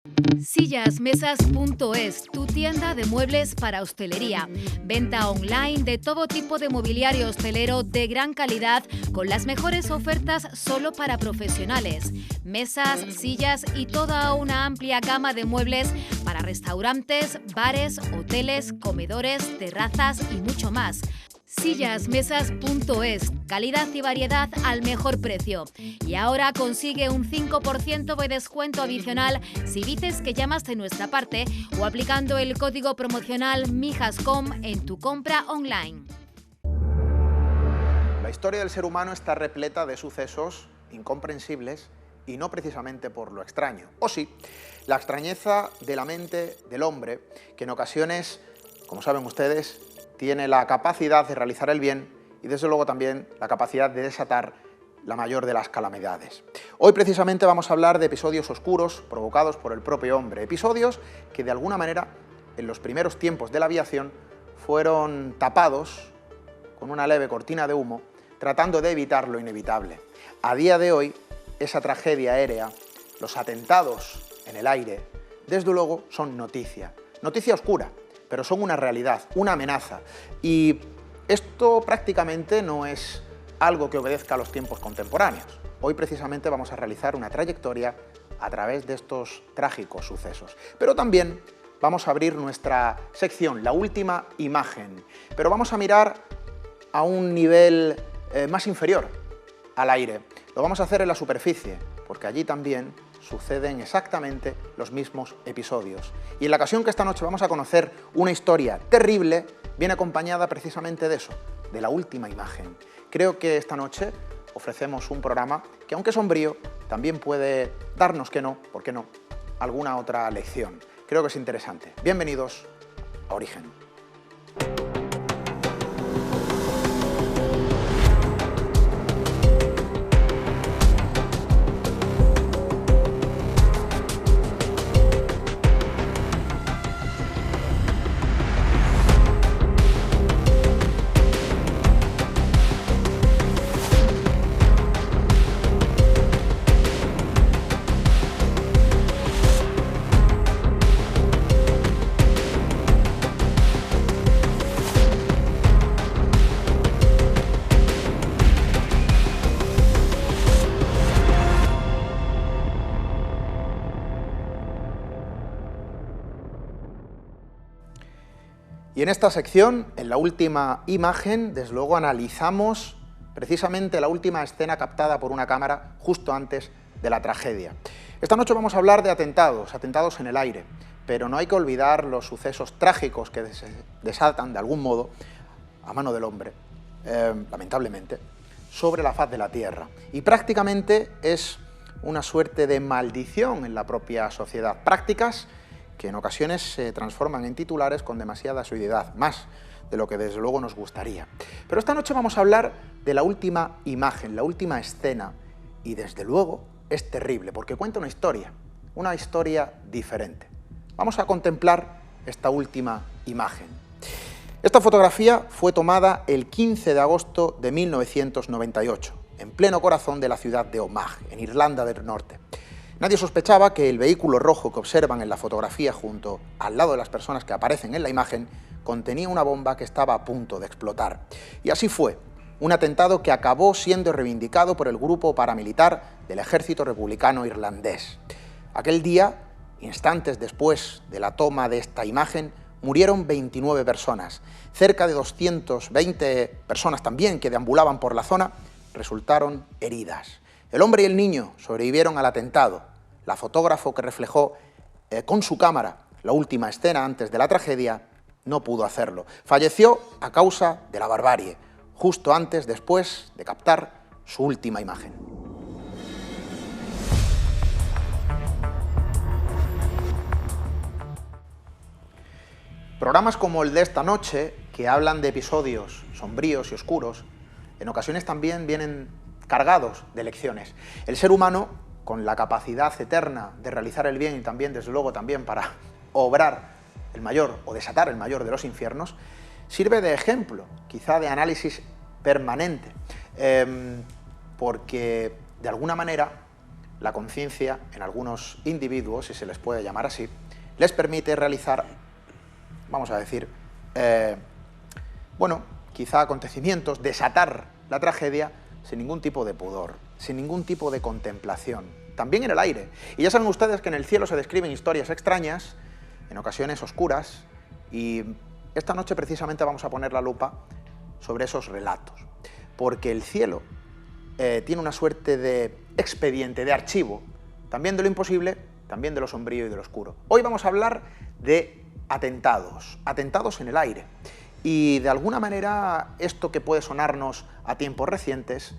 Sillasmesas.es, tu tienda de muebles para hostelería. Venta online de todo tipo de mobiliario hostelero de gran calidad con las mejores ofertas solo para profesionales. Mesas, sillas y toda una amplia gama de muebles para restaurantes, bares, hoteles, comedores, terrazas y mucho más. Sillasmesas.es, calidad y variedad al mejor precio. Y ahora consigue un 5% de descuento adicional si dices que llamas de nuestra parte o aplicando el código promocional MIJASCOM en tu compra online. La historia del ser humano está repleta de sucesos incomprensibles y no precisamente por lo extraño. O sí, la extrañeza de la mente del hombre, que en ocasiones, como saben ustedes, tiene la capacidad de realizar el bien y desde luego también la capacidad de desatar la mayor de las calamidades. Hoy precisamente vamos a hablar de episodios oscuros provocados por el propio hombre, episodios que de alguna manera en los primeros tiempos de la aviación fueron tapados con una leve cortina de humo, tratando de evitar lo inevitable. A día de hoy, esa tragedia aérea, los atentados en el aire, desde luego son noticia oscura, pero son una realidad, una amenaza. Y esto prácticamente no es algo que obedezca a los tiempos contemporáneos. Hoy precisamente vamos a realizar una trayectoria a través de estos trágicos sucesos. Pero también vamos a abrir nuestra sección, la última imagen. Pero vamos a mirar a un nivel más inferior al aire. Lo vamos a hacer en la superficie, porque allí también suceden exactamente los mismos episodios. Y en la ocasión que esta noche vamos a conocer una historia terrible, viene acompañada precisamente de eso, de la última imagen. Creo que esta noche ofrecemos un programa que, aunque sombrío, también puede darnos, ¿por qué no?, alguna otra lección. Creo que es interesante. Bienvenidos a Origen. Y en esta sección, en la última imagen, desde luego analizamos precisamente la última escena captada por una cámara justo antes de la tragedia. Esta noche vamos a hablar de atentados en el aire, pero no hay que olvidar los sucesos trágicos que se desatan de algún modo a mano del hombre, lamentablemente, sobre la faz de la Tierra. Y prácticamente es una suerte de maldición en la propia sociedad. Prácticas que en ocasiones se transforman en titulares con demasiada asiduidad, más de lo que desde luego nos gustaría. Pero esta noche vamos a hablar de la última imagen, la última escena, y desde luego es terrible, porque cuenta una historia diferente. Vamos a contemplar esta última imagen. Esta fotografía fue tomada el 15 de agosto de 1998, en pleno corazón de la ciudad de Omagh, en Irlanda del Norte. Nadie sospechaba que el vehículo rojo que observan en la fotografía junto al lado de las personas que aparecen en la imagen contenía una bomba que estaba a punto de explotar. Y así fue, un atentado que acabó siendo reivindicado por el grupo paramilitar del Ejército Republicano Irlandés. Aquel día, instantes después de la toma de esta imagen, murieron 29 personas. Cerca de 220 personas también que deambulaban por la zona resultaron heridas. El hombre y el niño sobrevivieron al atentado. La fotógrafo que reflejó con su cámara la última escena antes de la tragedia no pudo hacerlo. Falleció a causa de la barbarie, justo después de captar su última imagen. Programas como el de esta noche, que hablan de episodios sombríos y oscuros, en ocasiones también vienen cargados de lecciones. El ser humano, con la capacidad eterna de realizar el bien y también, desde luego, también para obrar el mayor o desatar el mayor de los infiernos, sirve de ejemplo, quizá de análisis permanente, porque de alguna manera la conciencia en algunos individuos, si se les puede llamar así, les permite realizar, vamos a decir, bueno, quizá acontecimientos, desatar la tragedia sin ningún tipo de pudor, sin ningún tipo de contemplación, también en el aire. Y ya saben ustedes que en el cielo se describen historias extrañas, en ocasiones oscuras, y esta noche precisamente vamos a poner la lupa sobre esos relatos, porque el cielo tiene una suerte de expediente, de archivo, también de lo imposible, también de lo sombrío y de lo oscuro. Hoy vamos a hablar de atentados, atentados en el aire. Y de alguna manera esto que puede sonarnos a tiempos recientes,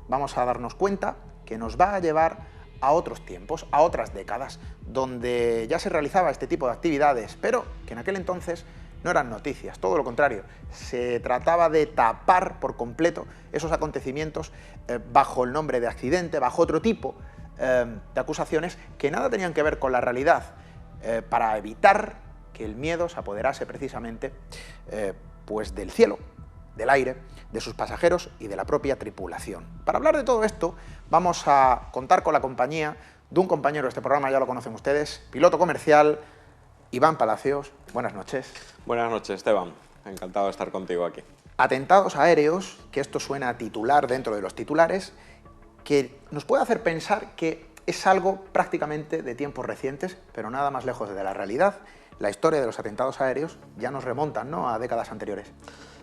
vamos a darnos cuenta que nos va a llevar a otros tiempos, a otras décadas, donde ya se realizaba este tipo de actividades, pero que en aquel entonces no eran noticias, todo lo contrario, se trataba de tapar por completo esos acontecimientos bajo el nombre de accidente, bajo otro tipo de acusaciones que nada tenían que ver con la realidad, para evitar que el miedo se apoderase precisamente pues del cielo, del aire, de sus pasajeros y de la propia tripulación. Para hablar de todo esto vamos a contar con la compañía de un compañero de este programa, ya lo conocen ustedes, piloto comercial, Iván Palacios. Buenas noches. Buenas noches, Esteban. Encantado de estar contigo aquí. Atentados aéreos, que esto suena a titular dentro de los titulares, que nos puede hacer pensar que es algo prácticamente de tiempos recientes, pero nada más lejos de la realidad. La historia de los atentados aéreos ya nos remontan, ¿no?, a décadas anteriores.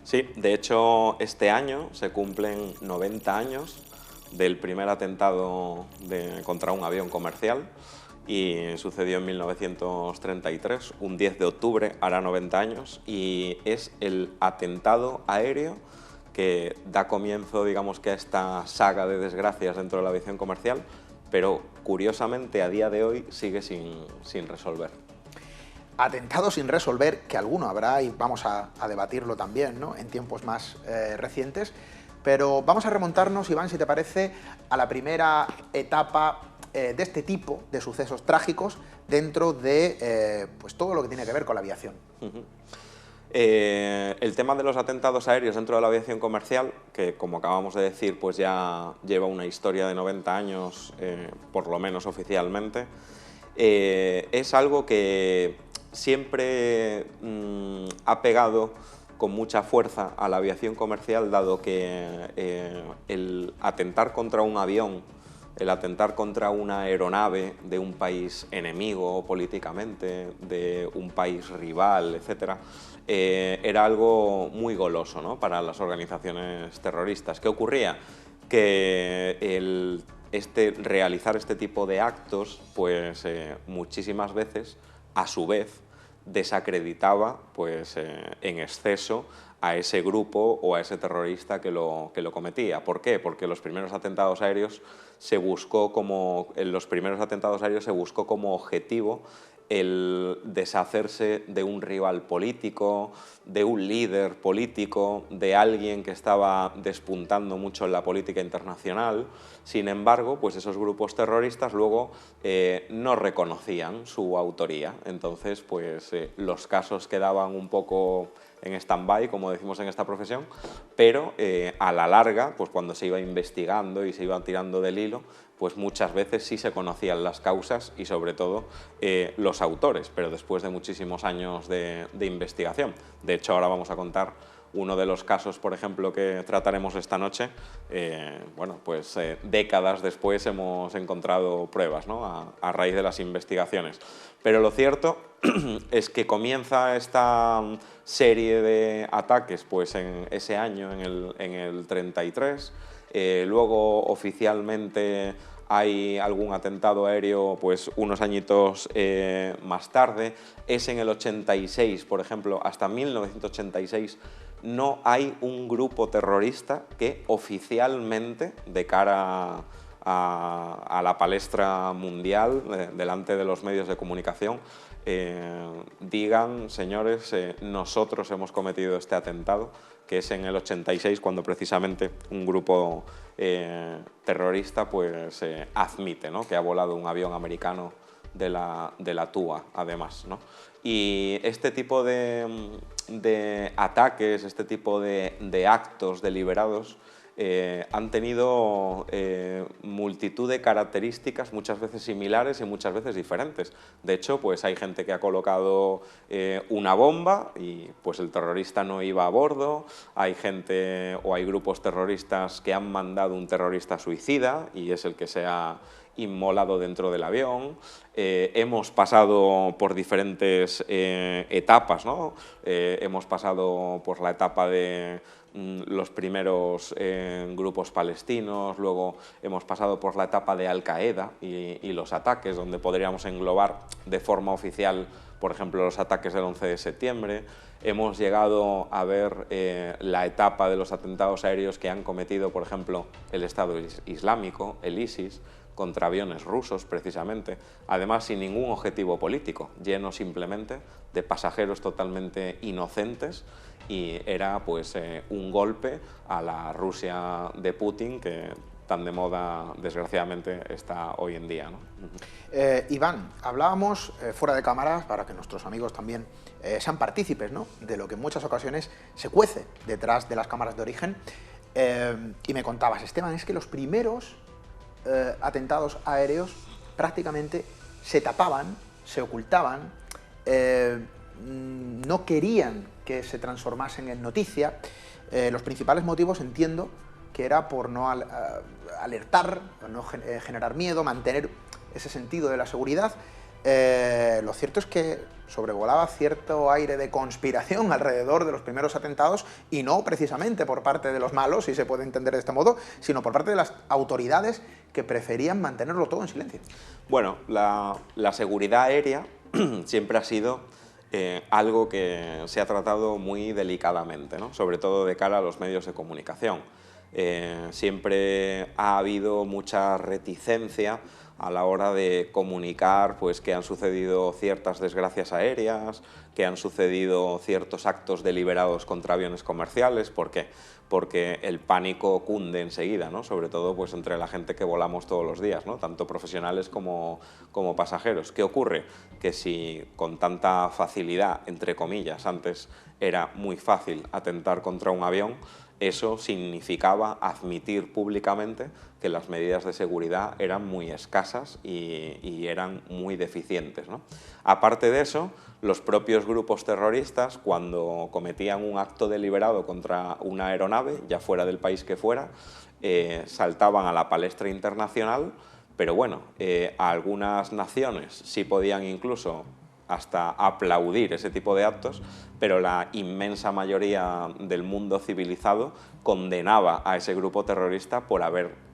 Sí, de hecho, este año se cumplen 90 años del primer atentado contra un avión comercial, y sucedió en 1933, un 10 de octubre, hará 90 años, y es el atentado aéreo que da comienzo, digamos, que a esta saga de desgracias dentro de la aviación comercial, pero curiosamente a día de hoy sigue sin resolver. Atentado sin resolver, que alguno habrá, y vamos a debatirlo también, ¿no?, en tiempos más recientes, pero vamos a remontarnos, Iván, si te parece, a la primera etapa de este tipo de sucesos trágicos dentro de pues todo lo que tiene que ver con la aviación. El tema de los atentados aéreos dentro de la aviación comercial, que como acabamos de decir, pues ya lleva una historia de 90 años, por lo menos oficialmente, es algo que siempre ha pegado con mucha fuerza a la aviación comercial, dado que el atentar contra un avión, el atentar contra una aeronave de un país enemigo políticamente, de un país rival, etc., era algo muy goloso, ¿no?, para las organizaciones terroristas. ¿Qué ocurría? Que realizar este tipo de actos, pues muchísimas veces, a su vez, desacreditaba pues, en exceso a ese grupo o a ese terrorista que lo cometía. ¿Por qué? Porque en los primeros atentados aéreos se buscó como objetivo el deshacerse de un rival político, de un líder político, de alguien que estaba despuntando mucho en la política internacional. Sin embargo, pues esos grupos terroristas luego no reconocían su autoría. Entonces, pues los casos quedaban un poco en stand-by, como decimos en esta profesión, pero a la larga, pues cuando se iba investigando y se iba tirando del hilo, pues muchas veces sí se conocían las causas y sobre todo los autores, pero después de muchísimos años de investigación. De hecho, ahora vamos a contar uno de los casos, por ejemplo, que trataremos esta noche. Bueno, pues décadas después hemos encontrado pruebas, ¿no?, a raíz de las investigaciones. Pero lo cierto es que comienza esta serie de ataques pues en ese año, en el 33. Luego oficialmente hay algún atentado aéreo pues unos añitos más tarde. Es en el 86, por ejemplo, hasta 1986 no hay un grupo terrorista que oficialmente, de cara a la palestra mundial, delante de los medios de comunicación, digan, señores, nosotros hemos cometido este atentado, que es en el 86 cuando precisamente un grupo terrorista pues, admite, ¿no?, que ha volado un avión americano de la TUA, además, ¿no? Y este tipo de ataques, este tipo de actos deliberados han tenido multitud de características, muchas veces similares y muchas veces diferentes. De hecho, pues hay gente que ha colocado una bomba y pues el terrorista no iba a bordo, hay gente o hay grupos terroristas que han mandado un terrorista suicida y es el que se ha inmolado dentro del avión. Hemos pasado por diferentes etapas, ¿no? Hemos pasado por la etapa de los primeros grupos palestinos, luego hemos pasado por la etapa de Al-Qaeda y los ataques, donde podríamos englobar de forma oficial, por ejemplo, los ataques del 11 de septiembre. Hemos llegado a ver la etapa de los atentados aéreos que han cometido, por ejemplo, el Estado Islámico, el ISIS, contra aviones rusos, precisamente, además sin ningún objetivo político, lleno simplemente de pasajeros totalmente inocentes, y era pues un golpe a la Rusia de Putin que tan de moda, desgraciadamente, está hoy en día, ¿no? Iván, hablábamos fuera de cámaras, para que nuestros amigos también sean partícipes, ¿no?, de lo que en muchas ocasiones se cuece detrás de las cámaras de origen, y me contabas, Esteban, es que los primeros atentados aéreos prácticamente se tapaban, se ocultaban, no querían que se transformasen en noticia. Los principales motivos, entiendo, que era por no alertar, no generar miedo, mantener ese sentido de la seguridad. Lo cierto es que sobrevolaba cierto aire de conspiración alrededor de los primeros atentados, y no precisamente por parte de los malos, si se puede entender de este modo, sino por parte de las autoridades que preferían mantenerlo todo en silencio. Bueno, la seguridad aérea siempre ha sido algo que se ha tratado muy delicadamente, ¿no?, sobre todo de cara a los medios de comunicación. Siempre ha habido mucha reticencia a la hora de comunicar pues, que han sucedido ciertas desgracias aéreas, que han sucedido ciertos actos deliberados contra aviones comerciales. ¿Por qué? Porque el pánico cunde enseguida, ¿no?, sobre todo pues, entre la gente que volamos todos los días, ¿no?, tanto profesionales como pasajeros. ¿Qué ocurre? Que si con tanta facilidad, entre comillas, antes era muy fácil atentar contra un avión, eso significaba admitir públicamente que las medidas de seguridad eran muy escasas y eran muy deficientes, ¿no? Aparte de eso, los propios grupos terroristas, cuando cometían un acto deliberado contra una aeronave, ya fuera del país que fuera, saltaban a la palestra internacional, pero bueno, algunas naciones sí podían incluso hasta aplaudir ese tipo de actos, pero la inmensa mayoría del mundo civilizado condenaba a ese grupo terrorista por haber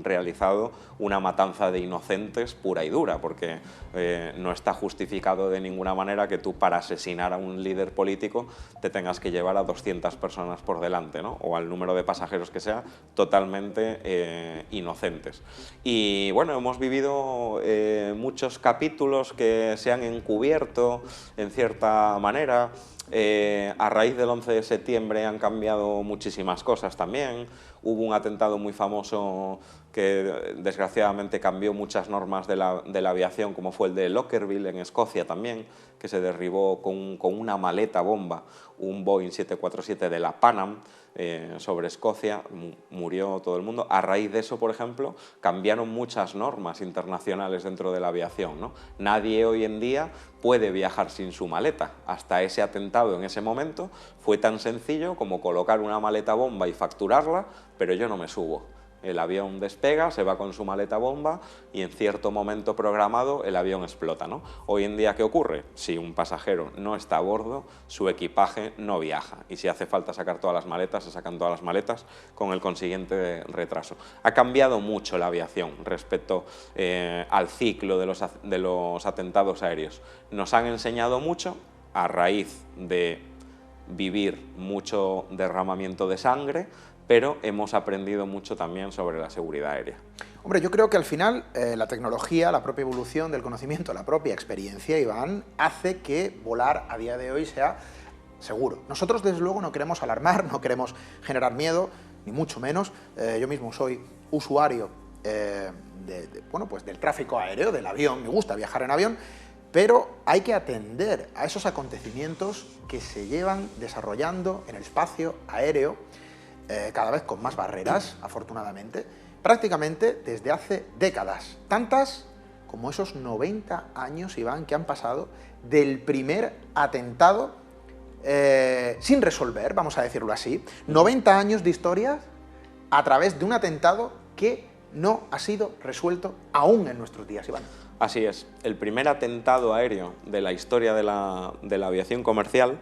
realizado una matanza de inocentes pura y dura, porque no está justificado de ninguna manera que tú, para asesinar a un líder político, te tengas que llevar a 200 personas por delante, ¿no?, o al número de pasajeros que sea, totalmente inocentes. Y bueno, hemos vivido muchos capítulos que se han encubierto en cierta manera. A raíz del 11 de septiembre han cambiado muchísimas cosas también. Hubo un atentado muy famoso que desgraciadamente cambió muchas normas de la aviación, como fue el de Lockerbie en Escocia también, que se derribó con una maleta bomba, un Boeing 747 de la Pan Am sobre Escocia, murió todo el mundo. A raíz de eso, por ejemplo, cambiaron muchas normas internacionales dentro de la aviación, ¿no? Nadie hoy en día puede viajar sin su maleta. Hasta ese atentado, en ese momento, fue tan sencillo como colocar una maleta bomba y facturarla, pero yo no me subo. El avión despega, se va con su maleta bomba y en cierto momento programado el avión explota, ¿no? Hoy en día, ¿qué ocurre? Si un pasajero no está a bordo, su equipaje no viaja, y si hace falta sacar todas las maletas, se sacan todas las maletas, con el consiguiente retraso. Ha cambiado mucho la aviación respecto al ciclo de los atentados aéreos. Nos han enseñado mucho a raíz de vivir mucho derramamiento de sangre, pero hemos aprendido mucho también sobre la seguridad aérea. Hombre, yo creo que al final la tecnología, la propia evolución del conocimiento, la propia experiencia, Iván, hace que volar a día de hoy sea seguro. Nosotros, desde luego, no queremos alarmar, no queremos generar miedo, ni mucho menos. Yo mismo soy usuario bueno, pues del tráfico aéreo, del avión, me gusta viajar en avión, pero hay que atender a esos acontecimientos que se llevan desarrollando en el espacio aéreo, cada vez con más barreras, afortunadamente, prácticamente desde hace décadas, tantas como esos 90 años, Iván, que han pasado del primer atentado sin resolver, vamos a decirlo así. 90 años de historia a través de un atentado que no ha sido resuelto aún en nuestros días, Iván. Así es, el primer atentado aéreo de la historia de la aviación comercial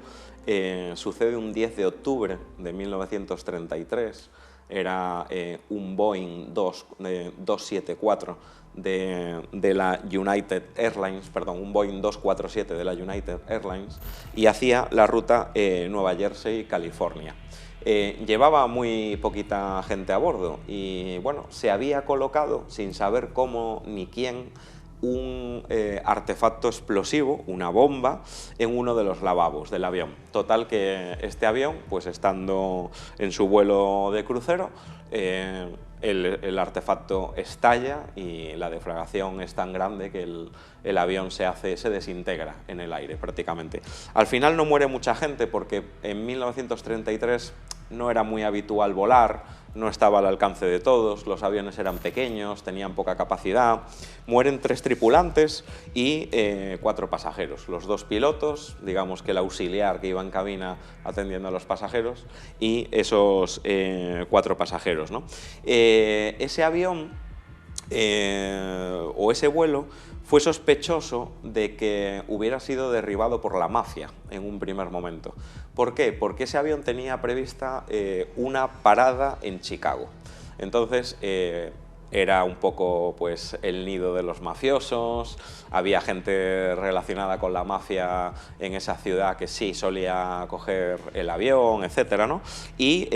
sucede un 10 de octubre de 1933, era un Boeing 274 de la United Airlines, perdón, un Boeing 247 de la United Airlines, y hacía la ruta Nueva Jersey-California. Llevaba muy poquita gente a bordo y bueno, se había colocado, sin saber cómo ni quién, un artefacto explosivo, una bomba, en uno de los lavabos del avión. Total que este avión, pues estando en su vuelo de crucero, el artefacto estalla y la deflagración es tan grande que el avión se desintegra en el aire prácticamente. Al final no muere mucha gente porque en 1933 no era muy habitual volar, no estaba al alcance de todos, los aviones eran pequeños, tenían poca capacidad. Mueren 3 tripulantes y 4 pasajeros, los 2 pilotos, digamos que el auxiliar que iba en cabina atendiendo a los pasajeros, y esos 4 pasajeros, ¿no? Ese avión o ese vuelo fue sospechoso de que hubiera sido derribado por la mafia en un primer momento. ¿Por qué? Porque ese avión tenía prevista una parada en Chicago. Entonces era un poco pues el nido de los mafiosos, había gente relacionada con la mafia en esa ciudad que sí solía coger el avión, etcétera, ¿no? Y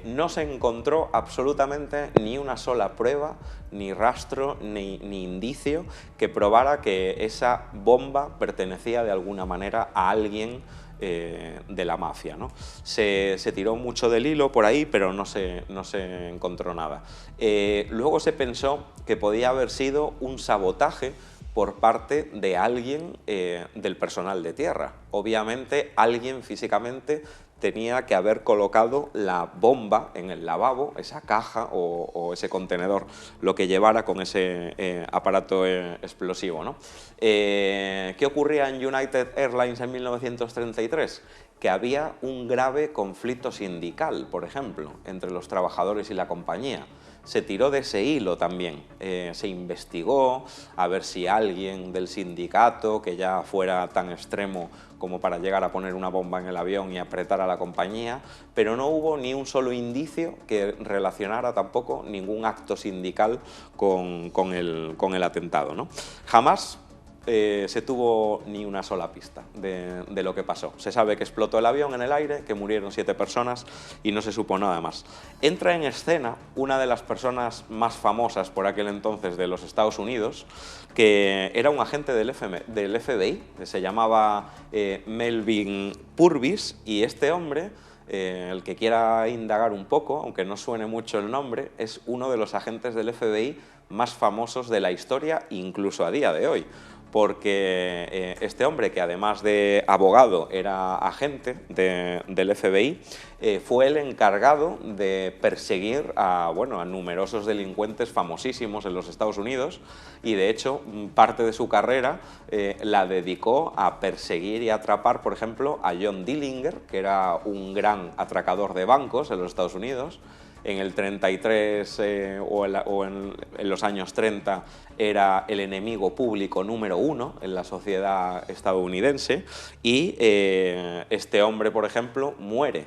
no se encontró absolutamente ni una sola prueba, ni rastro, ni indicio que probara que esa bomba pertenecía de alguna manera a alguien de la mafia, ¿no? Se tiró mucho del hilo por ahí, pero no se encontró nada. Luego se pensó que podía haber sido un sabotaje por parte de alguien del personal de tierra. Obviamente alguien físicamente tenía que haber colocado la bomba en el lavabo, esa caja o ese contenedor, lo que llevara con ese aparato explosivo, ¿no? ¿Qué ocurría en United Airlines en 1933? Que había un grave conflicto sindical, por ejemplo, entre los trabajadores y la compañía. Se tiró de ese hilo también, se investigó a ver si alguien del sindicato, que ya fuera tan extremo como para llegar a poner una bomba en el avión y apretar a la compañía, pero no hubo ni un solo indicio que relacionara tampoco ningún acto sindical con el atentado, ¿no? Jamás se tuvo ni una sola pista de lo que pasó. Se sabe que explotó el avión en el aire, que murieron 7 personas y no se supo nada más. Entra en escena una de las personas más famosas por aquel entonces de los Estados Unidos, que era un agente del FBI, que se llamaba Melvin Purvis, y este hombre, el que quiera indagar un poco, aunque no suene mucho el nombre, es uno de los agentes del FBI más famosos de la historia, incluso a día de hoy. Porque este hombre, que además de abogado era agente del FBI, fue el encargado de perseguir a numerosos delincuentes famosísimos en los Estados Unidos, y de hecho parte de su carrera la dedicó a perseguir y atrapar, por ejemplo, a John Dillinger, que era un gran atracador de bancos en los Estados Unidos. En el 33 en los años 30 era el enemigo público número 1 en la sociedad estadounidense, y este hombre, por ejemplo, muere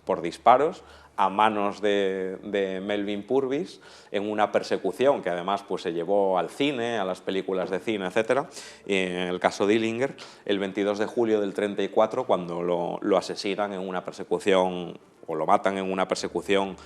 por disparos a manos de Melvin Purvis en una persecución que además pues, se llevó al cine, a las películas de cine, etc. En el caso Dillinger, el 22 de julio del 34, cuando lo asesinan en una persecución, o lo matan en una persecución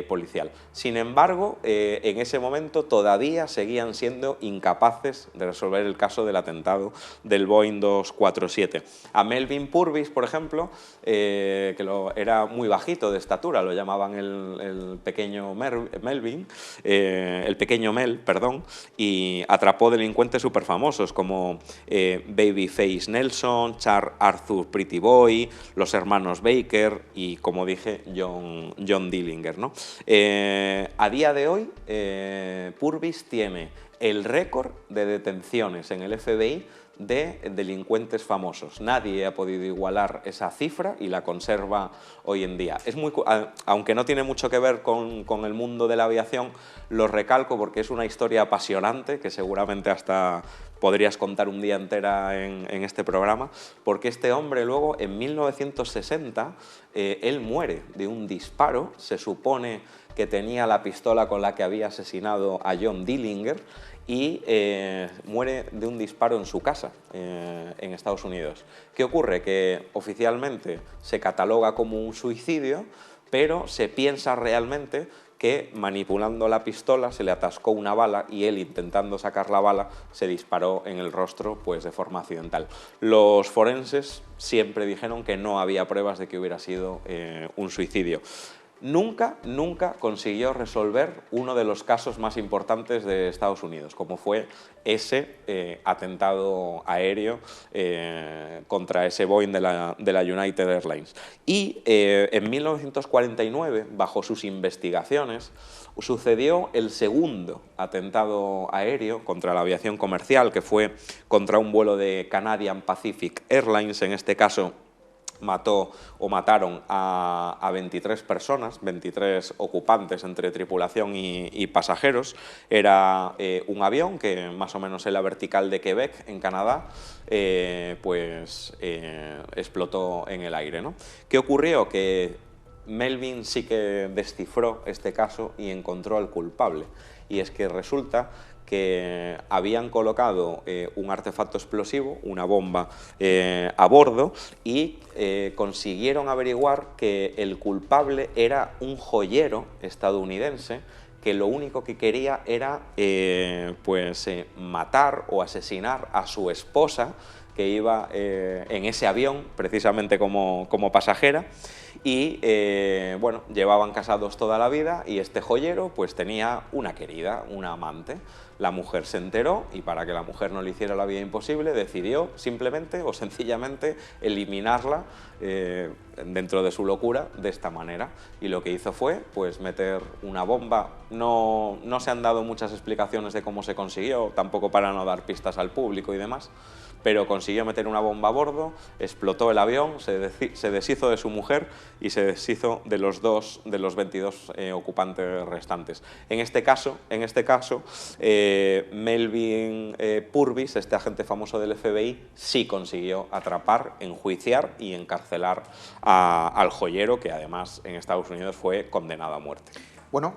policial. Sin embargo, en ese momento todavía seguían siendo incapaces de resolver el caso del atentado del Boeing 247. A Melvin Purvis, por ejemplo, era muy bajito de estatura, lo llamaban el pequeño Melvin, el pequeño Mel, perdón, y atrapó delincuentes súper famosos como Babyface Nelson, Charles Arthur Pretty Boy, los hermanos Baker y, como dije, John Dillinger, ¿no? A día de hoy, Purvis tiene el récord de detenciones en el FBI de delincuentes famosos. Nadie ha podido igualar esa cifra y la conserva hoy en día. Aunque no tiene mucho que ver con el mundo de la aviación, lo recalco porque es una historia apasionante que seguramente hasta podrías contar un día entera en este programa, porque este hombre luego, en 1960, él muere de un disparo. Se supone que tenía la pistola con la que había asesinado a John Dillinger, y muere de un disparo en su casa, en Estados Unidos. ¿Qué ocurre? Que oficialmente se cataloga como un suicidio, pero se piensa realmente que manipulando la pistola se le atascó una bala y él, intentando sacar la bala, se disparó en el rostro, pues, de forma accidental. Los forenses siempre dijeron que no había pruebas de que hubiera sido un suicidio. Nunca consiguió resolver uno de los casos más importantes de Estados Unidos, como fue ese atentado aéreo contra ese Boeing de la United Airlines. Y en 1949, bajo sus investigaciones, sucedió el segundo atentado aéreo contra la aviación comercial, que fue contra un vuelo de Canadian Pacific Airlines. En este caso mataron a 23 personas, 23 ocupantes entre tripulación y pasajeros. Era un avión que, más o menos en la vertical de Quebec, en Canadá, explotó en el aire, ¿no? ¿Qué ocurrió? Que Melvin sí que descifró este caso y encontró al culpable. Y es que resulta que habían colocado un artefacto explosivo, una bomba, a bordo, y consiguieron averiguar que el culpable era un joyero estadounidense que lo único que quería era matar o asesinar a su esposa, que iba en ese avión precisamente como pasajera. Y bueno, llevaban casados toda la vida y este joyero pues tenía una querida, una amante. La mujer se enteró y, para que la mujer no le hiciera la vida imposible, decidió simplemente o sencillamente eliminarla dentro de su locura de esta manera. Y lo que hizo fue pues meter una bomba. No se han dado muchas explicaciones de cómo se consiguió, tampoco para no dar pistas al público y demás, pero consiguió meter una bomba a bordo, explotó el avión, se deshizo de su mujer y se deshizo de los 22 ocupantes restantes. En este caso, Melvin Purvis, este agente famoso del FBI, sí consiguió atrapar, enjuiciar y encarcelar al joyero, que además en Estados Unidos fue condenado a muerte. Bueno,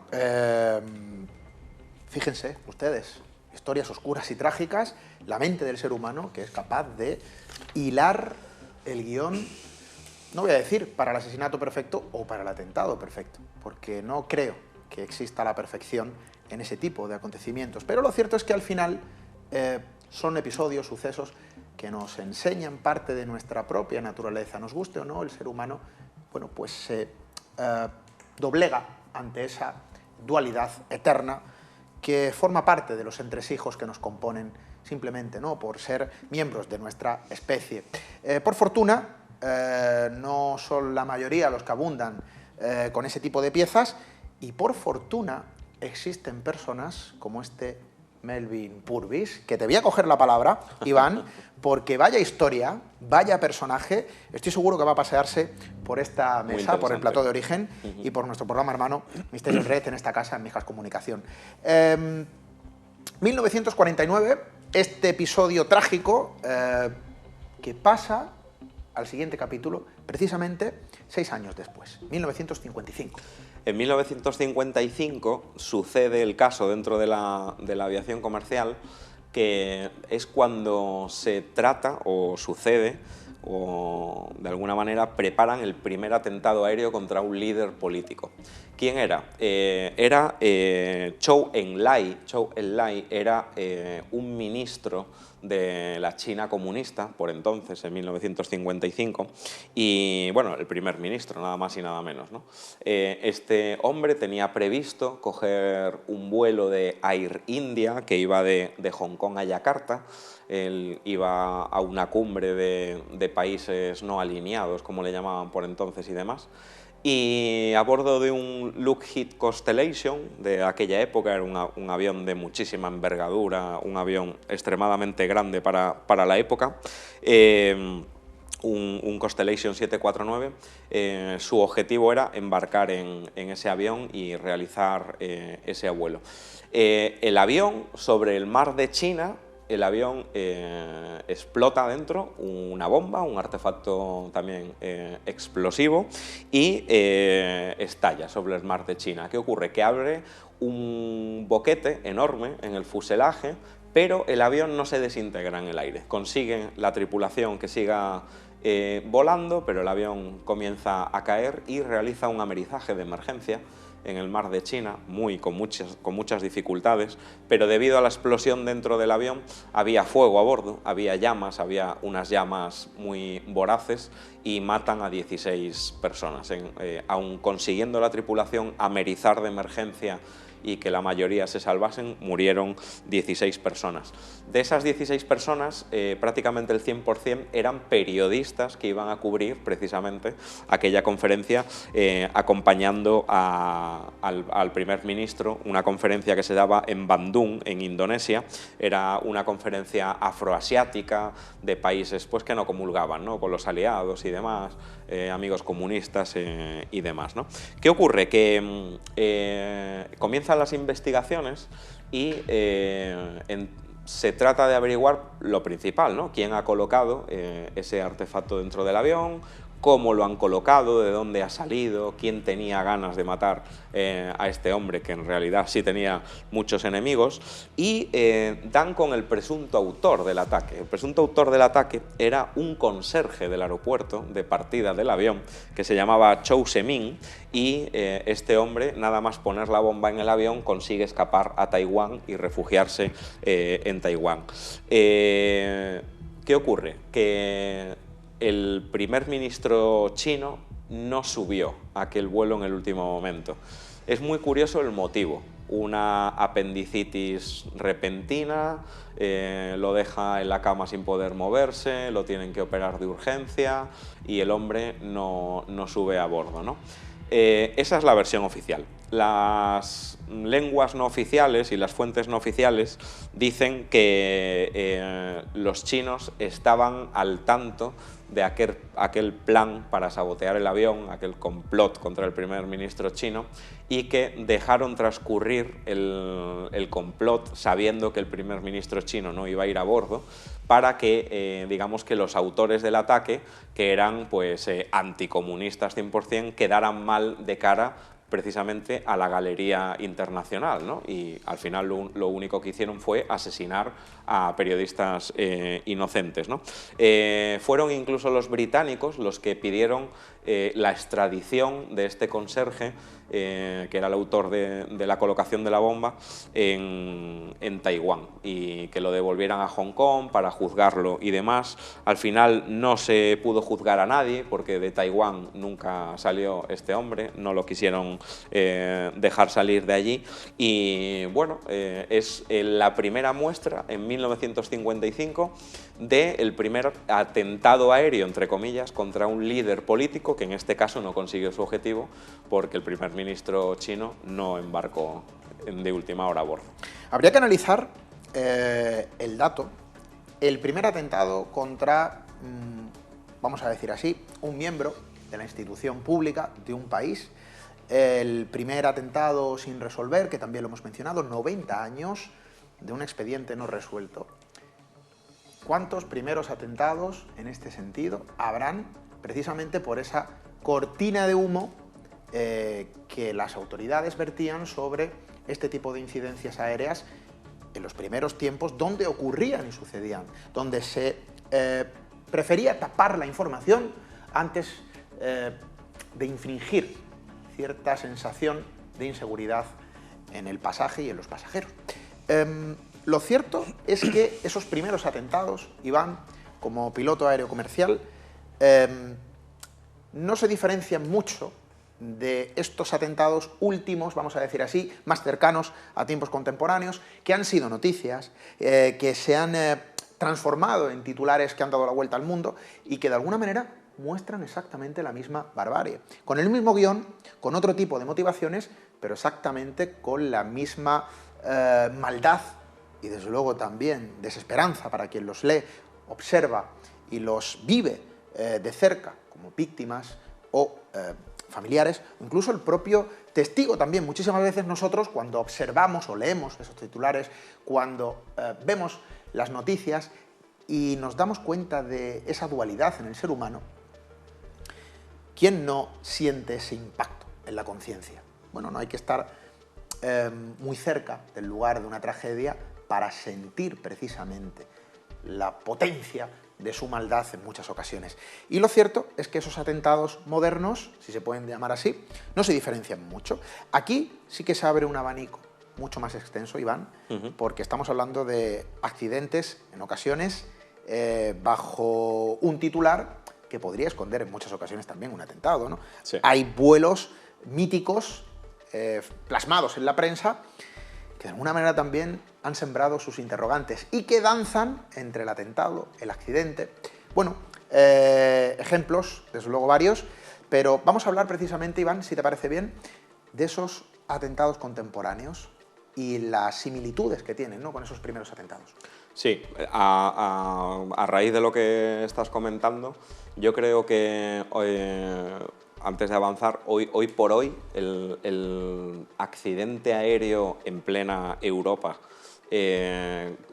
fíjense ustedes, historias oscuras y trágicas, la mente del ser humano, que es capaz de hilar el guión, no voy a decir para el asesinato perfecto o para el atentado perfecto, porque no creo que exista la perfección en ese tipo de acontecimientos, pero lo cierto es que al final son episodios, sucesos que nos enseñan parte de nuestra propia naturaleza. Nos guste o no, el ser humano, bueno, pues se doblega ante esa dualidad eterna que forma parte de los entresijos que nos componen, simplemente, ¿no?, por ser miembros de nuestra especie. Por fortuna, no son la mayoría los que abundan con ese tipo de piezas, y por fortuna existen personas como este Melvin Purvis, que te voy a coger la palabra, Iván, porque vaya historia, vaya personaje. Estoy seguro que va a pasearse por esta mesa, por el plató de Origen y por nuestro programa hermano Misterio en Red, en esta casa, en Mijas Comunicación. 1949, este episodio trágico que pasa al siguiente capítulo, precisamente 6 años después, 1955. En 1955 sucede el caso dentro de la aviación comercial, que es cuando se trata o sucede o de alguna manera preparan el primer atentado aéreo contra un líder político. ¿Quién era? Era Zhou Enlai. Zhou Enlai era un ministro de la China comunista, por entonces, en 1955, y bueno, el primer ministro, nada más y nada menos, ¿no? Este hombre tenía previsto coger un vuelo de Air India que iba de Hong Kong a Yakarta. Él iba a una cumbre de países no alineados, como le llamaban por entonces y demás. Y a bordo de un Lockheed Constellation de aquella época, era un avión de muchísima envergadura, un avión extremadamente grande para la época, un Constellation 749, su objetivo era embarcar en ese avión y realizar ese vuelo. El avión, sobre el mar de China, el avión explota dentro una bomba, un artefacto también explosivo, y estalla sobre el mar de China. ¿Qué ocurre? Que abre un boquete enorme en el fuselaje, pero el avión no se desintegra en el aire. Consiguen la tripulación que siga volando, pero el avión comienza a caer y realiza un amerizaje de emergencia en el mar de China, con muchas dificultades, pero debido a la explosión dentro del avión había fuego a bordo, había llamas, había unas llamas muy voraces y matan a 16 personas. Aun consiguiendo la tripulación amerizar de emergencia y que la mayoría se salvasen, murieron 16 personas. De esas 16 personas, prácticamente el 100% eran periodistas que iban a cubrir precisamente aquella conferencia, acompañando al primer ministro, una conferencia que se daba en Bandung, en Indonesia. Era una conferencia afroasiática de países pues, que no comulgaban, ¿no?, con los aliados y demás, amigos comunistas y demás, ¿no? ¿Qué ocurre? Que comienzan las investigaciones y se trata de averiguar lo principal, ¿no? ¿Quién ha colocado ese artefacto dentro del avión? ¿Cómo lo han colocado? ¿De dónde ha salido? ¿Quién tenía ganas de matar a este hombre, que en realidad sí tenía muchos enemigos? Y dan con el presunto autor del ataque. El presunto autor del ataque era un conserje del aeropuerto de partida del avión, que se llamaba Zhou Zemin, y este hombre, nada más poner la bomba en el avión, consigue escapar a Taiwán y refugiarse en Taiwán. ¿Qué ocurre? Que el primer ministro chino no subió a aquel vuelo en el último momento. Es muy curioso el motivo. Una apendicitis repentina, lo deja en la cama sin poder moverse, lo tienen que operar de urgencia y el hombre no sube a bordo, ¿no? Esa es la versión oficial. Las lenguas no oficiales y las fuentes no oficiales dicen que los chinos estaban al tanto de aquel plan para sabotear el avión, aquel complot contra el primer ministro chino, y que dejaron transcurrir el complot sabiendo que el primer ministro chino no iba a ir a bordo, para que, digamos, que los autores del ataque, que eran pues, anticomunistas 100%, quedaran mal de cara precisamente a la galería internacional, ¿no? Y al final lo único que hicieron fue asesinar a periodistas inocentes, ¿no? Fueron incluso los británicos los que pidieron la extradición de este conserje, que era el autor de la colocación de la bomba, en Taiwán, y que lo devolvieran a Hong Kong para juzgarlo y demás. Al final no se pudo juzgar a nadie porque de Taiwán nunca salió este hombre, no lo quisieron dejar salir de allí, y bueno, es la primera muestra en 1955 del primer atentado aéreo, entre comillas, contra un líder político que en este caso no consiguió su objetivo porque el primer ministro chino no embarcó de última hora a bordo. Habría que analizar el dato. El primer atentado contra, vamos a decir así, un miembro de la institución pública de un país. El primer atentado sin resolver, que también lo hemos mencionado, 90 años de un expediente no resuelto. ¿Cuántos primeros atentados en este sentido habrán precisamente por esa cortina de humo que las autoridades vertían sobre este tipo de incidencias aéreas en los primeros tiempos, donde ocurrían y sucedían, donde se prefería tapar la información antes de infringir cierta sensación de inseguridad en el pasaje y en los pasajeros. Lo cierto es que esos primeros atentados, Iván, como piloto aéreo comercial, no se diferencian mucho de estos atentados últimos, vamos a decir así, más cercanos a tiempos contemporáneos, que han sido noticias, que se han transformado en titulares que han dado la vuelta al mundo y que de alguna manera muestran exactamente la misma barbarie. Con el mismo guión, con otro tipo de motivaciones, pero exactamente con la misma maldad y desde luego también desesperanza para quien los lee, observa y los vive de cerca como víctimas o familiares, incluso el propio testigo también. Muchísimas veces nosotros, cuando observamos o leemos esos titulares, cuando vemos las noticias y nos damos cuenta de esa dualidad en el ser humano, ¿quién no siente ese impacto en la conciencia? Bueno, no hay que estar muy cerca del lugar de una tragedia para sentir precisamente la potencia de su maldad en muchas ocasiones. Y lo cierto es que esos atentados modernos, si se pueden llamar así, no se diferencian mucho. Aquí sí que se abre un abanico mucho más extenso, Iván, porque estamos hablando de accidentes, en ocasiones, bajo un titular que podría esconder en muchas ocasiones también un atentado, ¿no? Sí. Hay vuelos míticos plasmados en la prensa que de alguna manera también han sembrado sus interrogantes y que danzan entre el atentado, el accidente. Bueno, ejemplos, desde luego varios, pero vamos a hablar precisamente, Iván, si te parece bien, de esos atentados contemporáneos y las similitudes que tienen, ¿no?, con esos primeros atentados. Sí, a raíz de lo que estás comentando, yo creo que antes de avanzar, hoy por hoy, el accidente aéreo en plena Europa,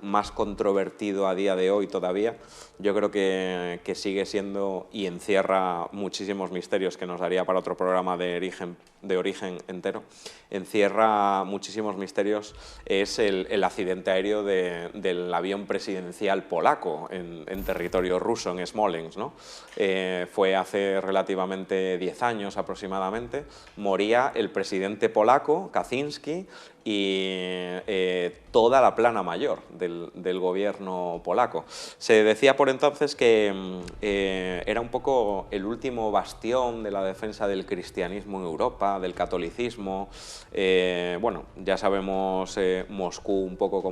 más controvertido a día de hoy todavía, yo creo que sigue siendo y encierra muchísimos misterios que nos daría para otro programa de origen entero. Encierra muchísimos misterios, es el accidente aéreo del avión presidencial polaco en territorio ruso, en Smolensk, ¿no? Fue hace relativamente 10 años aproximadamente, moría el presidente polaco, Kaczynski, y toda la plana mayor del gobierno polaco. Se decía por entonces que era un poco el último bastión de la defensa del cristianismo en Europa, del catolicismo. Bueno, ya sabemos Moscú un poco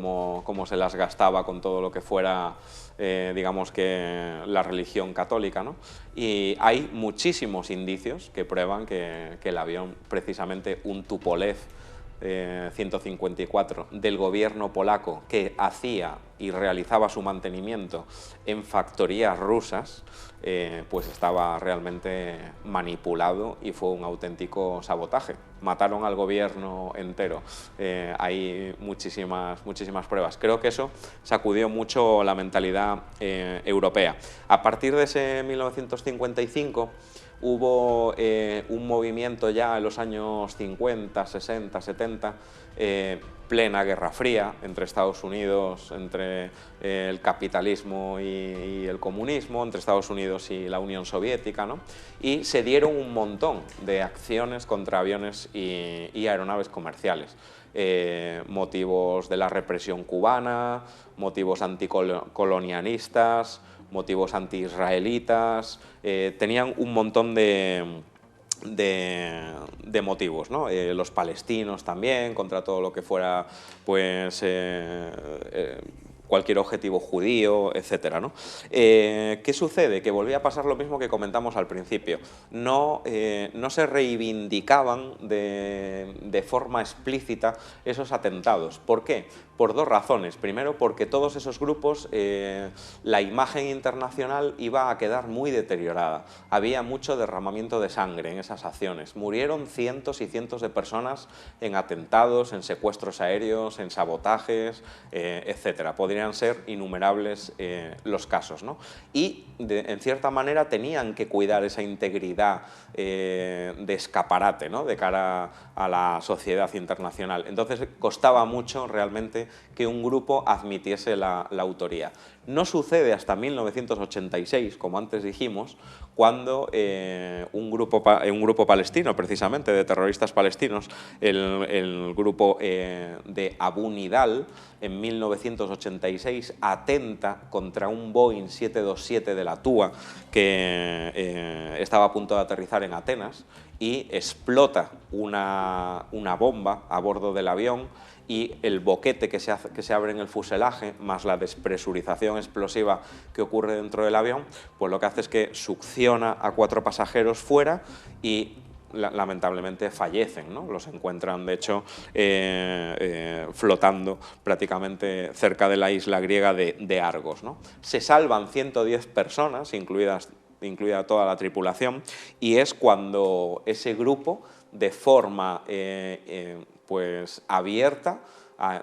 cómo se las gastaba con todo lo que fuera, digamos que la religión católica, ¿no? Y hay muchísimos indicios que prueban que el avión, precisamente un Tupolev 154 del gobierno polaco, que hacía y realizaba su mantenimiento en factorías rusas, pues estaba realmente manipulado y fue un auténtico sabotaje. Mataron al gobierno entero. Hay muchísimas pruebas. Creo que eso sacudió mucho la mentalidad europea. A partir de ese 1955 hubo un movimiento ya en los años 50, 60, 70, plena Guerra Fría entre Estados Unidos, entre el capitalismo y el comunismo, entre Estados Unidos y la Unión Soviética, ¿no? Y se dieron un montón de acciones contra aviones y aeronaves comerciales. Motivos de la represión cubana, motivos anticolonialistas, motivos anti-israelitas, tenían un montón de motivos, ¿no? Los palestinos también, contra todo lo que fuera, pues, cualquier objetivo judío, etcétera, ¿no? ¿Qué sucede? Que volvía a pasar lo mismo que comentamos al principio. No se reivindicaban de forma explícita esos atentados. ¿Por qué? Por dos razones. Primero, porque todos esos grupos, la imagen internacional iba a quedar muy deteriorada. Había mucho derramamiento de sangre en esas acciones. Murieron cientos y cientos de personas en atentados, en secuestros aéreos, en sabotajes, etcétera. Podrían ser innumerables los casos, ¿no? Y, en cierta manera, tenían que cuidar esa integridad de escaparate, ¿no?, de cara a la sociedad internacional. Entonces, costaba mucho realmente que un grupo admitiese la autoría. No sucede hasta 1986, como antes dijimos, cuando un grupo palestino, precisamente de terroristas palestinos, el grupo de Abu Nidal, en 1986 atenta contra un Boeing 727 de la TUA que estaba a punto de aterrizar en Atenas y explota una bomba a bordo del avión, y el boquete que se abre en el fuselaje, más la despresurización explosiva que ocurre dentro del avión, pues lo que hace es que succiona a 4 pasajeros fuera y lamentablemente fallecen, ¿no? Los encuentran, de hecho, flotando prácticamente cerca de la isla griega de Argos, ¿no? Se salvan 110 personas, incluida toda la tripulación, y es cuando ese grupo, de forma pues abierta,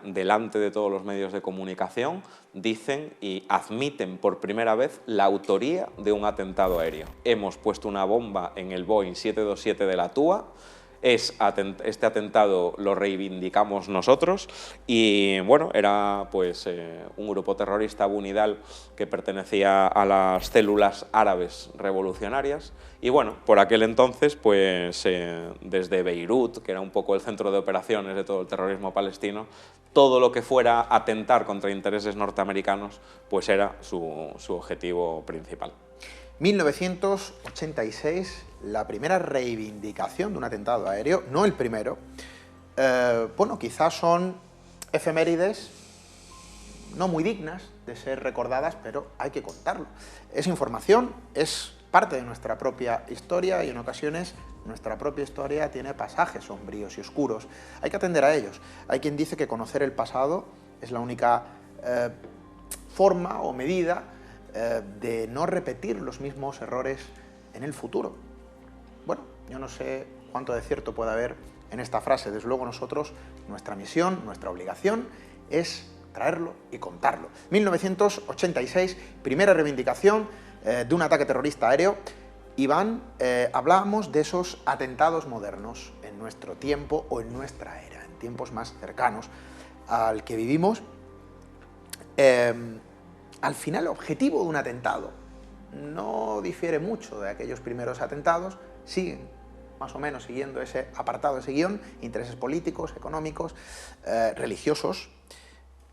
delante de todos los medios de comunicación, dicen y admiten por primera vez la autoría de un atentado aéreo. Hemos puesto una bomba en el Boeing 727 de la TUA, este atentado lo reivindicamos nosotros, y bueno, era pues un grupo terrorista, Abu Nidal, que pertenecía a las células árabes revolucionarias, y bueno, por aquel entonces pues desde Beirut, que era un poco el centro de operaciones de todo el terrorismo palestino, todo lo que fuera atentar contra intereses norteamericanos pues era su objetivo principal. 1986, la primera reivindicación de un atentado aéreo, no el primero. Bueno, quizás son efemérides no muy dignas de ser recordadas, pero hay que contarlo. Es información, es parte de nuestra propia historia, y en ocasiones nuestra propia historia tiene pasajes sombríos y oscuros. Hay que atender a ellos. Hay quien dice que conocer el pasado es la única forma o medida de no repetir los mismos errores en el futuro. Bueno, yo no sé cuánto de cierto puede haber en esta frase. Desde luego nosotros, nuestra misión, nuestra obligación es traerlo y contarlo. 1986, primera reivindicación de un ataque terrorista aéreo. Iván, hablábamos de esos atentados modernos en nuestro tiempo o en nuestra era, en tiempos más cercanos al que vivimos. Al final, el objetivo de un atentado no difiere mucho de aquellos primeros atentados, siguen más o menos siguiendo ese apartado, ese guión: intereses políticos, económicos, religiosos,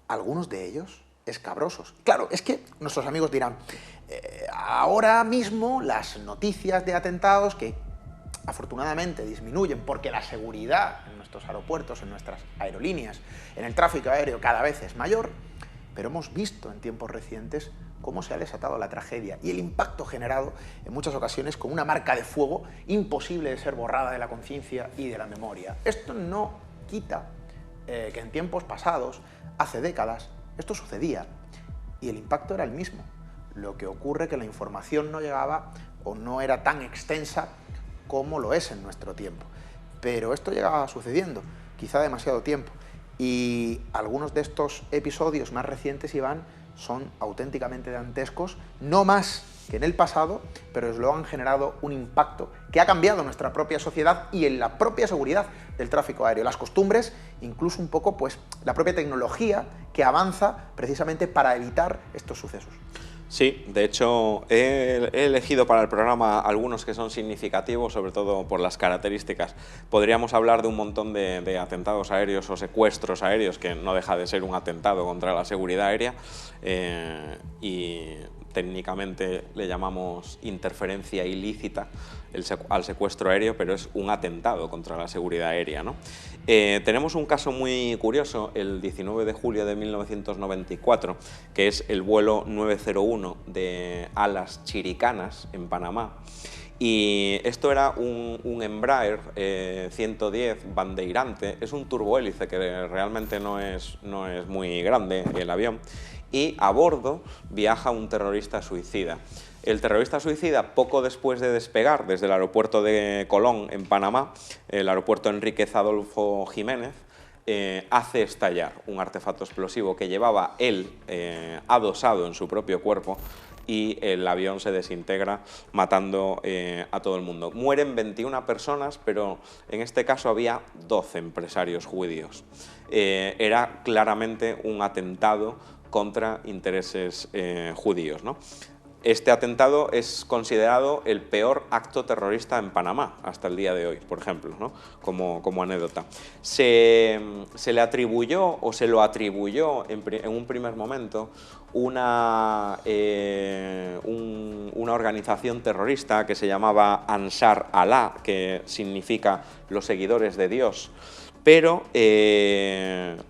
algunos de ellos escabrosos. Claro, es que nuestros amigos dirán, ahora mismo las noticias de atentados, que afortunadamente disminuyen porque la seguridad en nuestros aeropuertos, en nuestras aerolíneas, en el tráfico aéreo cada vez es mayor, pero hemos visto en tiempos recientes cómo se ha desatado la tragedia y el impacto generado en muchas ocasiones con una marca de fuego imposible de ser borrada de la conciencia y de la memoria. Esto no quita que en tiempos pasados, hace décadas, esto sucedía y el impacto era el mismo. Lo que ocurre es que la información no llegaba o no era tan extensa como lo es en nuestro tiempo. Pero esto llegaba sucediendo, quizá demasiado tiempo. Y algunos de estos episodios más recientes, Iván, son auténticamente dantescos, no más que en el pasado, pero desde luego han generado un impacto que ha cambiado nuestra propia sociedad y en la propia seguridad del tráfico aéreo, las costumbres, incluso un poco pues la propia tecnología que avanza precisamente para evitar estos sucesos. Sí, de hecho he elegido para el programa algunos que son significativos, sobre todo por las características. Podríamos hablar de un montón de atentados aéreos o secuestros aéreos, que no deja de ser un atentado contra la seguridad aérea, y técnicamente le llamamos interferencia ilícita al secuestro aéreo, pero es un atentado contra la seguridad aérea, ¿no? Tenemos un caso muy curioso, el 19 de julio de 1994, que es el vuelo 901 de Alas Chiricanas, en Panamá. Y esto era un Embraer 110 bandeirante, es un turbohélice que realmente no es muy grande el avión, y a bordo viaja un terrorista suicida. El terrorista suicida, poco después de despegar desde el aeropuerto de Colón, en Panamá, el aeropuerto Enríquez Adolfo Jiménez, hace estallar un artefacto explosivo que llevaba él adosado en su propio cuerpo, y el avión se desintegra, matando a todo el mundo. Mueren 21 personas, pero en este caso había 12 empresarios judíos. era claramente un atentado contra intereses judíos, ¿no? Este atentado es considerado el peor acto terrorista en Panamá hasta el día de hoy, por ejemplo, ¿no? como anécdota. Se le atribuyó o se lo atribuyó en un primer momento una organización terrorista que se llamaba Ansar Allah, que significa los seguidores de Dios. Pero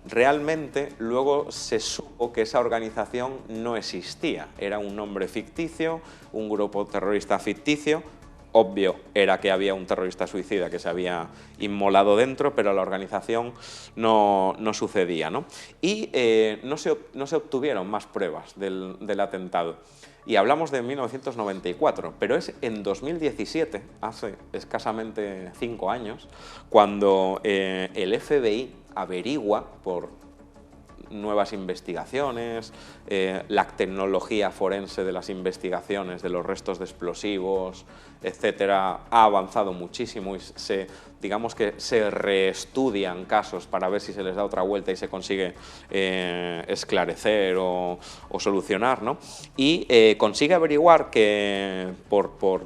realmente luego se supo que esa organización no existía, era un nombre ficticio, un grupo terrorista ficticio. Obvio era que había un terrorista suicida que se había inmolado dentro, pero la organización no sucedía, ¿no? Y no se obtuvieron más pruebas del atentado. Y hablamos de 1994, pero es en 2017, hace escasamente 5 años, cuando el FBI averigua por nuevas investigaciones, la tecnología forense de las investigaciones de los restos de explosivos, etcétera, ha avanzado muchísimo y digamos que se reestudian casos para ver si se les da otra vuelta y se consigue esclarecer o solucionar, ¿no? Y consigue averiguar que,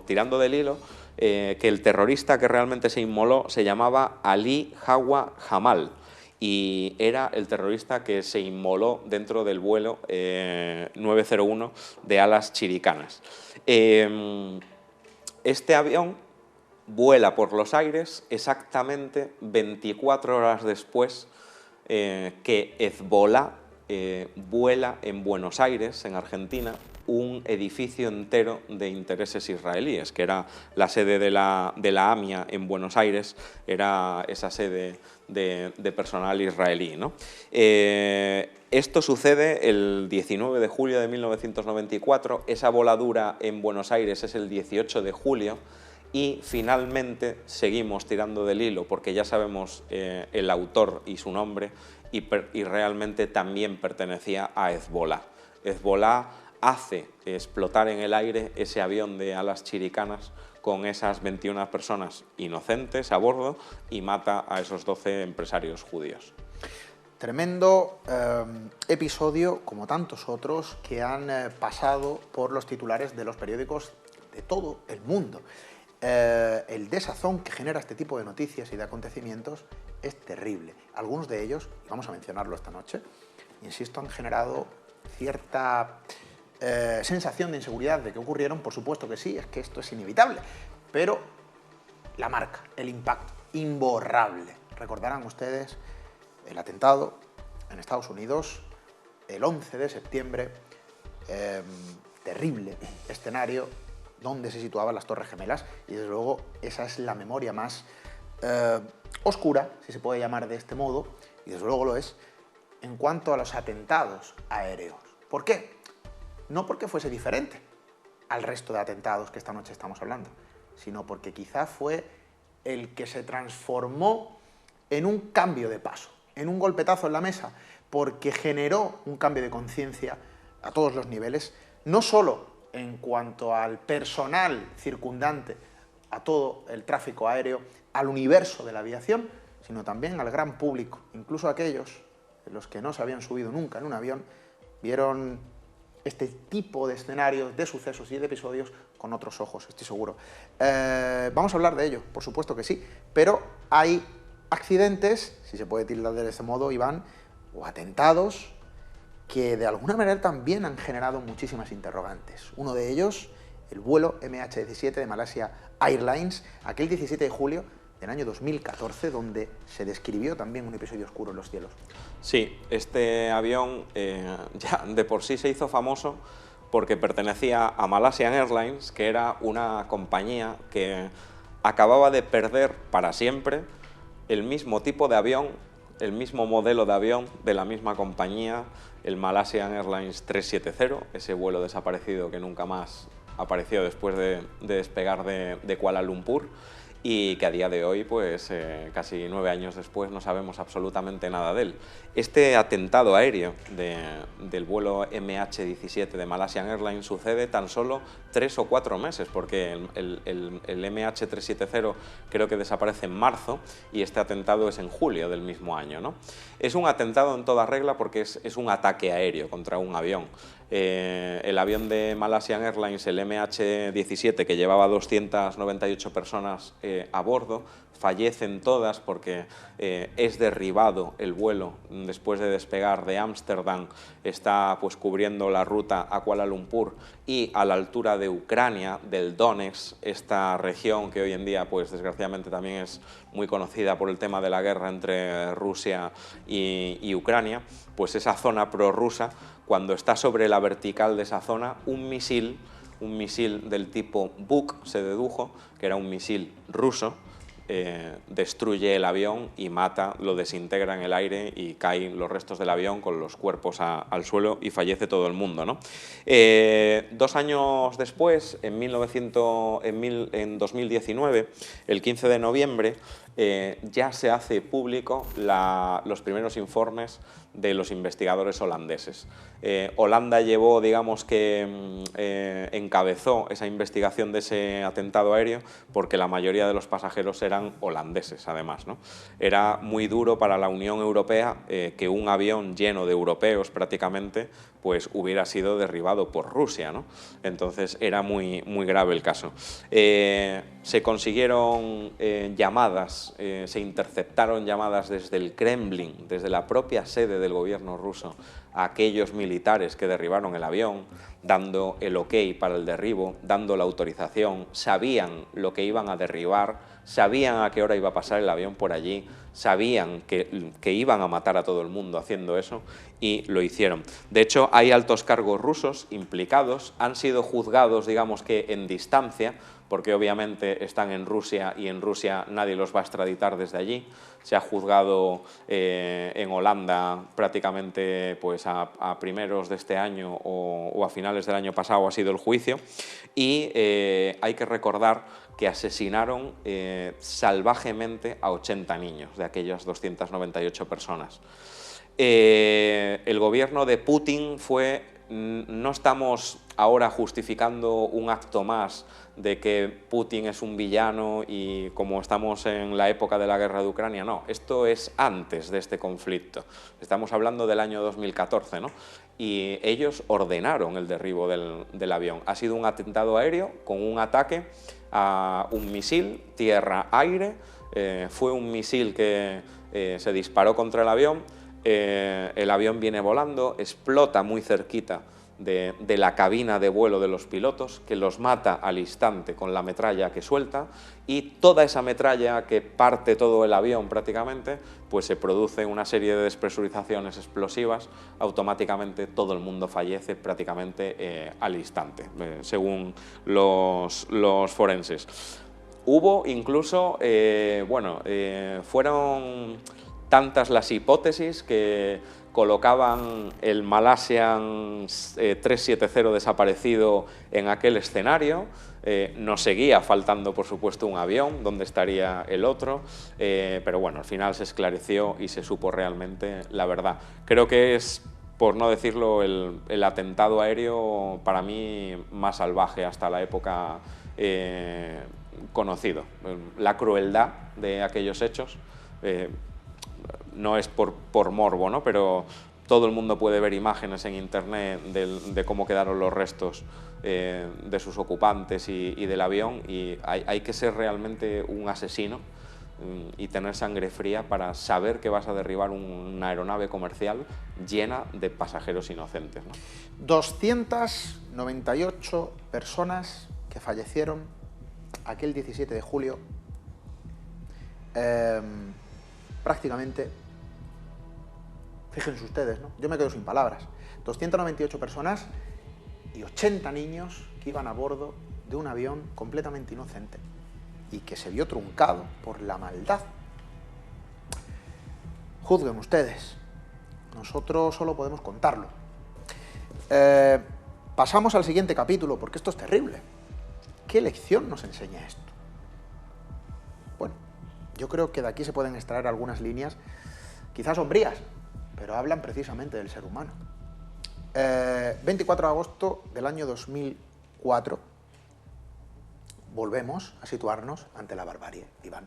tirando del hilo, que el terrorista que realmente se inmoló se llamaba Ali Hawa Jamal, y era el terrorista que se inmoló dentro del vuelo 901 de alas chiricanas. Este avión vuela por los aires exactamente 24 horas después que Hezbollah vuela en Buenos Aires, en Argentina, un edificio entero de intereses israelíes, que era la sede de la AMIA en Buenos Aires, era esa sede de personal israelí, ¿no? Esto sucede el 19 de julio de 1994, esa voladura en Buenos Aires es el 18 de julio, y finalmente seguimos tirando del hilo porque ya sabemos el autor y su nombre, y realmente también pertenecía a Hezbollah. Hezbollah hace explotar en el aire ese avión de alas chiricanas con esas 21 personas inocentes a bordo y mata a esos 12 empresarios judíos. Tremendo episodio, como tantos otros, que han pasado por los titulares de los periódicos de todo el mundo. El desazón que genera este tipo de noticias y de acontecimientos es terrible. Algunos de ellos, vamos a mencionarlo esta noche, insisto, han generado cierta sensación de inseguridad de que ocurrieron. Por supuesto que sí, es que esto es inevitable, pero la marca, el impacto, imborrable. Recordarán ustedes el atentado en Estados Unidos el 11 de septiembre, terrible escenario donde se situaban las Torres Gemelas, y desde luego esa es la memoria más oscura, si se puede llamar de este modo, y desde luego lo es, en cuanto a los atentados aéreos. ¿Por qué? No porque fuese diferente al resto de atentados que esta noche estamos hablando, sino porque quizá fue el que se transformó en un cambio de paso, en un golpetazo en la mesa, porque generó un cambio de conciencia a todos los niveles, no solo en cuanto al personal circundante, a todo el tráfico aéreo, al universo de la aviación, sino también al gran público. Incluso aquellos en los que no se habían subido nunca en un avión, vieron este tipo de escenarios, de sucesos y de episodios con otros ojos, estoy seguro. Vamos a hablar de ello, por supuesto que sí, pero hay accidentes, si se puede tildar de este modo, Iván, o atentados que de alguna manera también han generado muchísimas interrogantes. Uno de ellos, el vuelo MH17 de Malaysia Airlines, aquel 17 de julio del año 2014, donde se describió también un episodio oscuro en los cielos. Sí, este avión ya de por sí se hizo famoso porque pertenecía a Malaysia Airlines, que era una compañía que acababa de perder para siempre el mismo tipo de avión, el mismo modelo de avión de la misma compañía, el Malaysia Airlines 370, ese vuelo desaparecido que nunca más apareció después de despegar de Kuala Lumpur. y que a día de hoy, pues casi 9 años después, no sabemos absolutamente nada de él. Este atentado aéreo del vuelo MH17 de Malaysian Airlines sucede tan solo 3 o 4 meses, porque el MH370 creo que desaparece en marzo y este atentado es en julio del mismo año, ¿no? Es un atentado en toda regla porque es un ataque aéreo contra un avión. El avión de Malaysian Airlines, el MH17, que llevaba 298 personas a bordo, fallecen todas porque es derribado el vuelo después de despegar de Ámsterdam, está pues cubriendo la ruta a Kuala Lumpur y a la altura de Ucrania, del Donetsk, esta región que hoy en día pues desgraciadamente también es muy conocida por el tema de la guerra entre Rusia y Ucrania, pues esa zona prorrusa, cuando está sobre la vertical de esa zona, un misil del tipo Buk, se dedujo que era un misil ruso, destruye el avión y mata, lo desintegra en el aire y caen los restos del avión con los cuerpos al suelo y fallece todo el mundo, ¿no? 2 años después, en 2019, el 15 de noviembre, ya se hace público los primeros informes de los investigadores holandeses. Holanda llevó, digamos que encabezó esa investigación de ese atentado aéreo porque la mayoría de los pasajeros eran holandeses, además, ¿no? Era muy duro para la Unión Europea que un avión lleno de europeos prácticamente pues hubiera sido derribado por Rusia, ¿no? Entonces era muy grave el caso. Se consiguieron llamadas, se interceptaron llamadas desde el Kremlin, desde la propia sede del gobierno ruso, a aquellos militares que derribaron el avión, dando el ok para el derribo, dando la autorización, sabían lo que iban a derribar, sabían a qué hora iba a pasar el avión por allí, sabían que iban a matar a todo el mundo haciendo eso y lo hicieron. De hecho, hay altos cargos rusos implicados, han sido juzgados, digamos que en distancia, porque obviamente están en Rusia y en Rusia nadie los va a extraditar desde allí. Se ha juzgado en Holanda prácticamente pues, a primeros de este año o a finales del año pasado ha sido el juicio y hay que recordar que asesinaron salvajemente a 80 niños de aquellas 298 personas. El gobierno de Putin no estamos ahora justificando un acto más de que Putin es un villano y como estamos en la época de la guerra de Ucrania, no, esto es antes de este conflicto, estamos hablando del año 2014, ¿no? Y ellos ordenaron el derribo del avión. Ha sido un atentado aéreo con un ataque a un misil tierra-aire, fue un misil que se disparó contra el avión viene volando, explota muy cerquita de la cabina de vuelo de los pilotos, que los mata al instante con la metralla que suelta, y toda esa metralla que parte todo el avión prácticamente, pues se produce una serie de despresurizaciones explosivas, automáticamente todo el mundo fallece prácticamente al instante, según los forenses. Hubo incluso, fueron tantas las hipótesis que colocaban el Malaysian 370 desaparecido en aquel escenario. Nos seguía faltando, por supuesto, un avión, donde estaría el otro, pero bueno, al final se esclareció y se supo realmente la verdad. Creo que es, por no decirlo, el atentado aéreo para mí más salvaje hasta la época conocido. La crueldad de aquellos hechos, no es por morbo, ¿no? Pero todo el mundo puede ver imágenes en internet de cómo quedaron los restos de sus ocupantes y del avión, y hay que ser realmente un asesino y tener sangre fría para saber que vas a derribar una aeronave comercial llena de pasajeros inocentes, ¿no? 298 personas que fallecieron aquel 17 de julio, prácticamente, fíjense ustedes, ¿no? Yo me quedo sin palabras. 298 personas y 80 niños que iban a bordo de un avión completamente inocente y que se vio truncado por la maldad. Juzguen ustedes, nosotros solo podemos contarlo. Pasamos al siguiente capítulo, porque esto es terrible. ¿Qué lección nos enseña esto? yo creo que de aquí se pueden extraer algunas líneas, quizás sombrías, pero hablan precisamente del ser humano. 24 de agosto del año 2004, volvemos a situarnos ante la barbarie, Iván.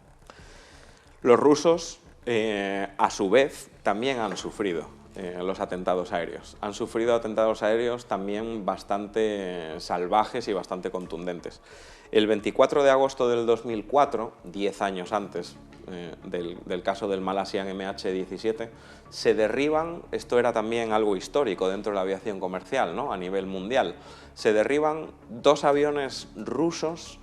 Los rusos, a su vez, también han sufrido los atentados aéreos. Han sufrido atentados aéreos también bastante salvajes y bastante contundentes. El 24 de agosto del 2004, 10 años antes del caso del Malaysian MH17, se derriban, esto era también algo histórico dentro de la aviación comercial, ¿no?, a nivel mundial, se derriban 2 aviones rusos,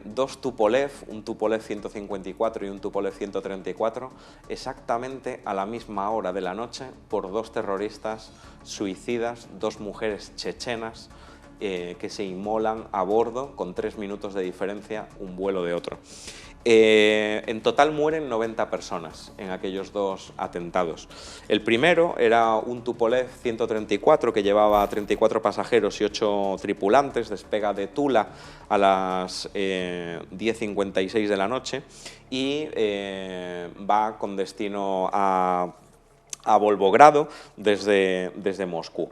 2 Tupolev, un Tupolev 154 y un Tupolev 134, exactamente a la misma hora de la noche por 2 terroristas suicidas, 2 mujeres chechenas que se inmolan a bordo con 3 minutos de diferencia un vuelo de otro. En total mueren 90 personas en aquellos 2 atentados. El primero era un Tupolev 134 que llevaba 34 pasajeros y 8 tripulantes, despega de Tula a las 10:56 de la noche y va con destino a Volgogrado desde Moscú.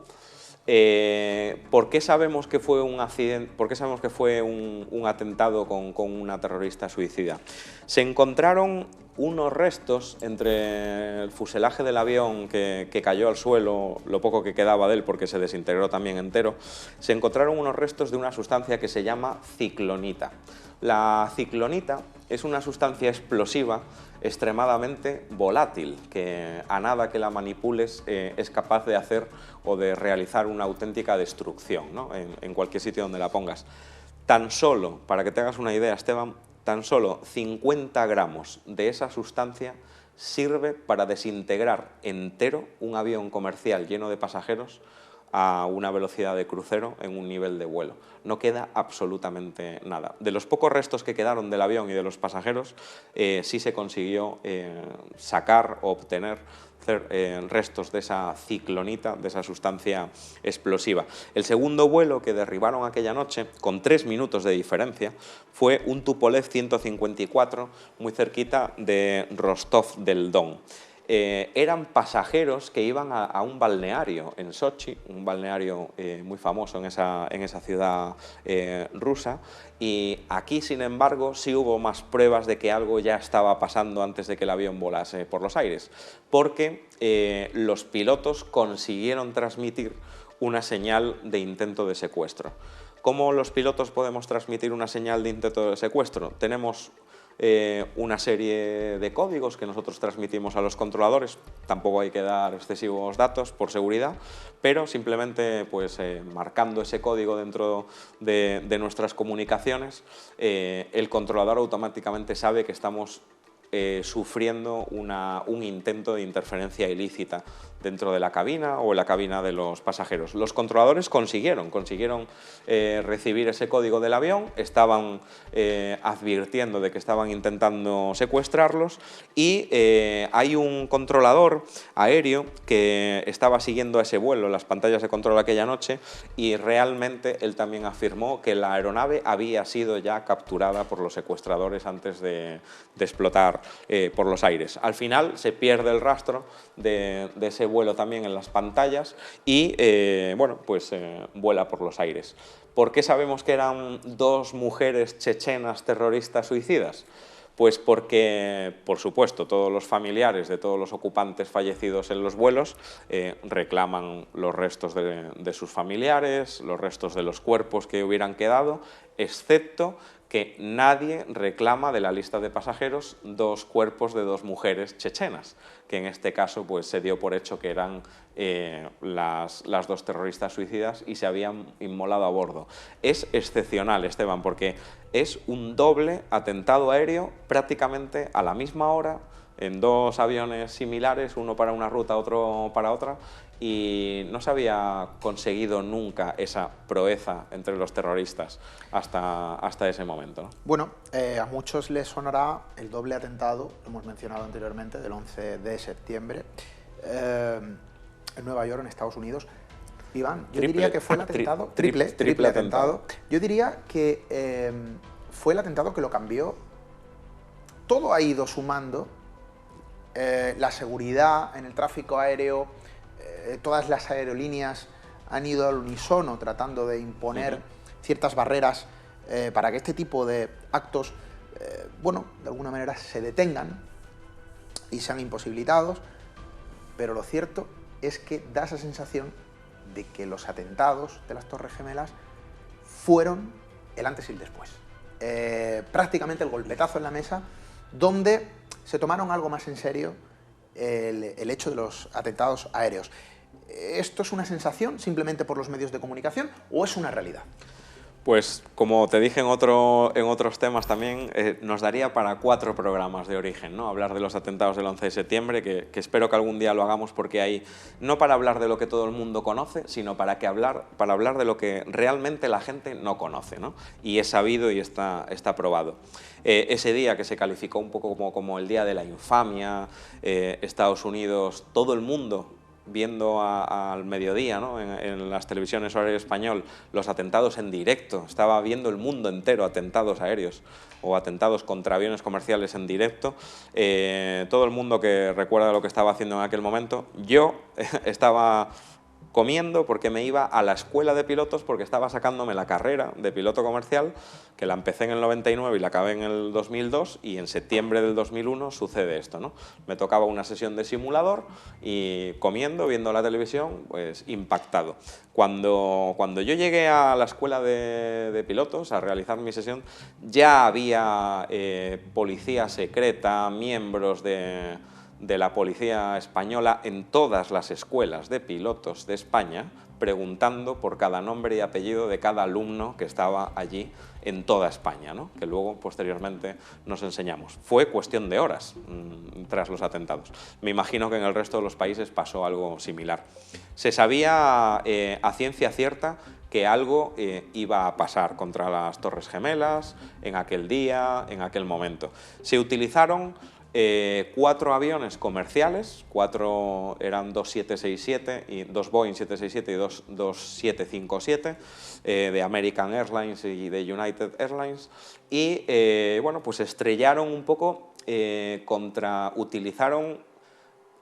¿Por qué sabemos que fue un accidente? ¿Por qué sabemos que fue un atentado con una terrorista suicida? Se encontraron unos restos entre el fuselaje del avión que cayó al suelo, lo poco que quedaba de él porque se desintegró también entero, se encontraron unos restos de una sustancia que se llama ciclonita. La ciclonita es una sustancia explosiva extremadamente volátil, que a nada que la manipules es capaz de hacer o de realizar una auténtica destrucción, ¿no?, en cualquier sitio donde la pongas. Tan solo, para que te hagas una idea, Esteban, tan solo 50 gramos de esa sustancia sirve para desintegrar entero un avión comercial lleno de pasajeros a una velocidad de crucero en un nivel de vuelo. No queda absolutamente nada. De los pocos restos que quedaron del avión y de los pasajeros, sí se consiguió sacar o obtener restos de esa ciclonita, de esa sustancia explosiva. El segundo vuelo que derribaron aquella noche, con 3 minutos de diferencia, fue un Tupolev 154 muy cerquita de Rostov del Don. Eran pasajeros que iban a un balneario en Sochi, un balneario muy famoso en esa ciudad rusa, y aquí, sin embargo, sí hubo más pruebas de que algo ya estaba pasando antes de que el avión volase por los aires, porque los pilotos consiguieron transmitir una señal de intento de secuestro. ¿Cómo los pilotos podemos transmitir una señal de intento de secuestro? Tenemos una serie de códigos que nosotros transmitimos a los controladores, tampoco hay que dar excesivos datos por seguridad, pero simplemente pues, marcando ese código dentro de nuestras comunicaciones, el controlador automáticamente sabe que estamos sufriendo un intento de interferencia ilícita dentro de la cabina o en la cabina de los pasajeros. Los controladores consiguieron recibir ese código del avión, estaban advirtiendo de que estaban intentando secuestrarlos y hay un controlador aéreo que estaba siguiendo ese vuelo, las pantallas de control aquella noche, y realmente él también afirmó que la aeronave había sido ya capturada por los secuestradores antes de explotar por los aires. Al final se pierde el rastro de ese vuelo también en las pantallas y bueno, pues vuela por los aires. ¿Por qué sabemos que eran 2 mujeres chechenas terroristas suicidas? Pues porque, por supuesto, todos los familiares de todos los ocupantes fallecidos en los vuelos reclaman los restos de sus familiares, los restos de los cuerpos que hubieran quedado, excepto que nadie reclama de la lista de pasajeros 2 cuerpos de 2 mujeres chechenas, que en este caso pues, se dio por hecho que eran las 2 terroristas suicidas y se habían inmolado a bordo. Es excepcional, Esteban, porque es un doble atentado aéreo prácticamente a la misma hora, en 2 aviones similares, uno para una ruta, otro para otra, y no se había conseguido nunca esa proeza entre los terroristas hasta ese momento, ¿no? Bueno, a muchos les sonará el doble atentado, lo hemos mencionado anteriormente, del 11 de septiembre, en Nueva York, en Estados Unidos. Iván, yo diría que fue el atentado, triple atentado. Yo diría que fue el atentado que lo cambió todo ha ido sumando, la seguridad en el tráfico aéreo, todas las aerolíneas han ido al unísono tratando de imponer ciertas barreras para que este tipo de actos, bueno, de alguna manera se detengan y sean imposibilitados, pero lo cierto es que da esa sensación de que los atentados de las Torres Gemelas fueron el antes y el después. Prácticamente el golpetazo en la mesa, donde se tomaron algo más en serio el hecho de los atentados aéreos. ¿Esto es una sensación simplemente por los medios de comunicación o es una realidad? Pues como te dije en otros temas también, nos daría para 4 programas de origen, ¿no? Hablar de los atentados del 11 de septiembre, que espero que algún día lo hagamos, porque hay, no para hablar de lo que todo el mundo conoce, sino para hablar de lo que realmente la gente no conoce, ¿no? Y es sabido y está probado. Ese día que se calificó un poco como el día de la infamia, Estados Unidos, todo el mundo viendo al mediodía, ¿no? en las televisiones horario español, los atentados en directo. Estaba viendo el mundo entero atentados aéreos o atentados contra aviones comerciales en directo. Todo el mundo que recuerda lo que estaba haciendo en aquel momento. Yo estaba comiendo porque me iba a la escuela de pilotos, porque estaba sacándome la carrera de piloto comercial, que la empecé en el 99 y la acabé en el 2002, y en septiembre del 2001 sucede esto, ¿no? Me tocaba una sesión de simulador y comiendo, viendo la televisión, pues impactado. Cuando yo llegué a la escuela de pilotos a realizar mi sesión, ya había policía secreta, miembros de la policía española en todas las escuelas de pilotos de España, preguntando por cada nombre y apellido de cada alumno que estaba allí en toda España, ¿no? Que luego, posteriormente, nos enseñamos. Fue cuestión de horas tras los atentados. Me imagino que en el resto de los países pasó algo similar. Se sabía a ciencia cierta que algo iba a pasar contra las Torres Gemelas en aquel día, en aquel momento. Se utilizaron 4 aviones comerciales, 4 eran 2 767 y 2 Boeing 767 y 2 757 de American Airlines y de United Airlines, y bueno, pues estrellaron un poco utilizaron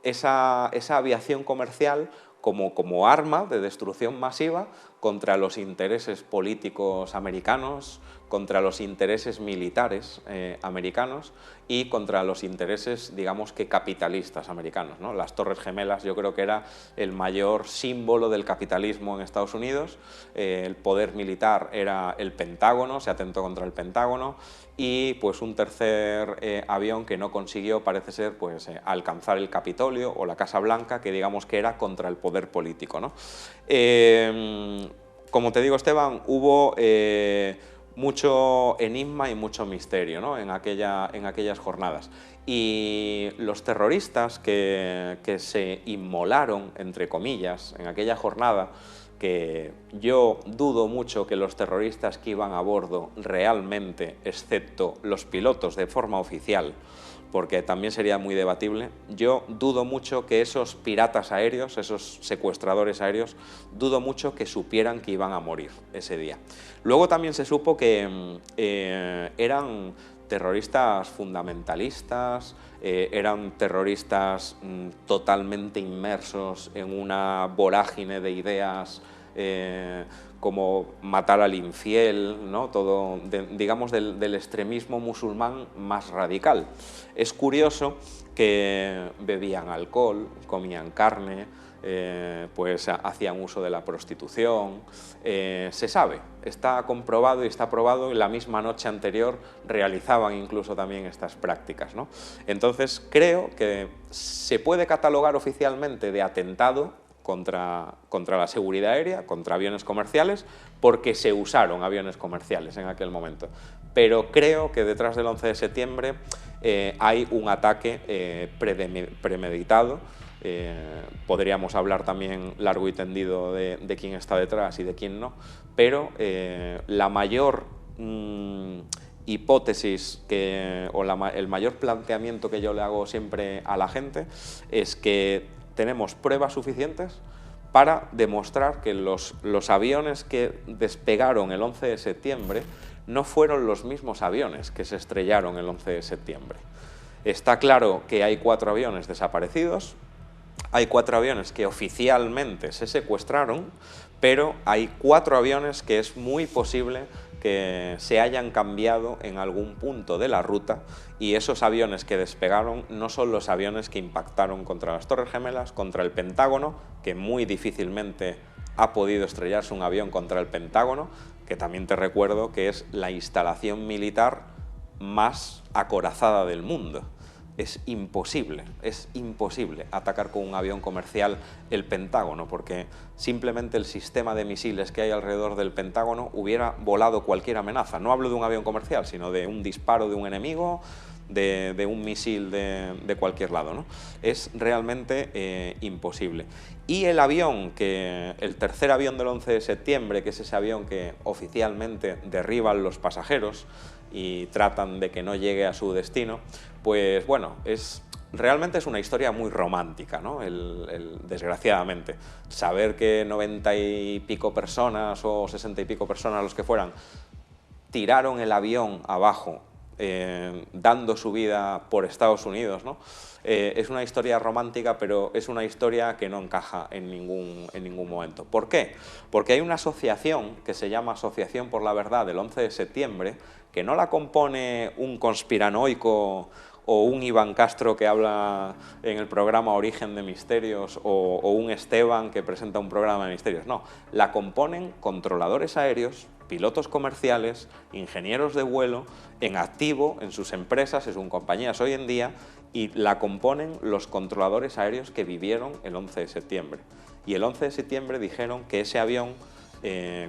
esa aviación comercial como arma de destrucción masiva contra los intereses políticos americanos, contra los intereses militares americanos y contra los intereses, digamos que capitalistas americanos, ¿no? Las Torres Gemelas yo creo que era el mayor símbolo del capitalismo en Estados Unidos. El poder militar era el Pentágono, se atentó contra el Pentágono, y pues un tercer avión que no consiguió, parece ser, pues alcanzar el Capitolio o la Casa Blanca, que digamos que era contra el poder político, ¿no? Como te digo, Esteban, hubo mucho enigma y mucho misterio, ¿no? en aquellas jornadas. Y los terroristas que se inmolaron, entre comillas, en aquella jornada, que yo dudo mucho que los terroristas que iban a bordo realmente, excepto los pilotos de forma oficial, porque también sería muy debatible, yo dudo mucho que esos piratas aéreos, esos secuestradores aéreos, dudo mucho que supieran que iban a morir ese día. Luego también se supo que eran terroristas fundamentalistas, eran terroristas totalmente inmersos en una vorágine de ideas como matar al infiel, ¿no? Todo, digamos, del extremismo musulmán más radical. Es curioso que bebían alcohol, comían carne, pues hacían uso de la prostitución. Se sabe, está comprobado y está probado, y la misma noche anterior realizaban incluso también estas prácticas, ¿no? Entonces creo que se puede catalogar oficialmente de atentado contra la seguridad aérea, contra aviones comerciales, porque se usaron aviones comerciales en aquel momento. Pero creo que detrás del 11 de septiembre hay un ataque premeditado. Podríamos hablar también largo y tendido de quién está detrás y de quién no, pero la mayor hipótesis el mayor planteamiento que yo le hago siempre a la gente es que tenemos pruebas suficientes para demostrar que los aviones que despegaron el 11 de septiembre no fueron los mismos aviones que se estrellaron el 11 de septiembre. Está claro que hay 4 aviones desaparecidos, hay 4 aviones que oficialmente se secuestraron, pero hay 4 aviones que es muy posible que se hayan cambiado en algún punto de la ruta, y esos aviones que despegaron no son los aviones que impactaron contra las Torres Gemelas, contra el Pentágono, que muy difícilmente ha podido estrellarse un avión contra el Pentágono, que también te recuerdo que es la instalación militar más acorazada del mundo. Es imposible atacar con un avión comercial el Pentágono, porque simplemente el sistema de misiles que hay alrededor del Pentágono hubiera volado cualquier amenaza. No hablo de un avión comercial, sino de un disparo de un enemigo, de un misil de cualquier lado, ¿no? Es realmente imposible. Y el avión, el tercer avión del 11 de septiembre, que es ese avión que oficialmente derriban los pasajeros y tratan de que no llegue a su destino, pues bueno, realmente es una historia muy romántica, ¿no? Desgraciadamente, saber que 90 y pico personas o 60 y pico personas, los que fueran, tiraron el avión abajo, dando su vida por Estados Unidos, ¿no? Es una historia romántica, pero es una historia que no encaja en ningún momento. ¿Por qué? Porque hay una asociación que se llama Asociación por la Verdad del 11 de septiembre, que no la compone un conspiranoico o un Iván Castro que habla en el programa Origen de Misterios, o un Esteban que presenta un programa de misterios. No, la componen controladores aéreos, pilotos comerciales, ingenieros de vuelo, en activo en sus empresas, en sus compañías hoy en día, y la componen los controladores aéreos que vivieron el 11 de septiembre. Y el 11 de septiembre dijeron que ese avión,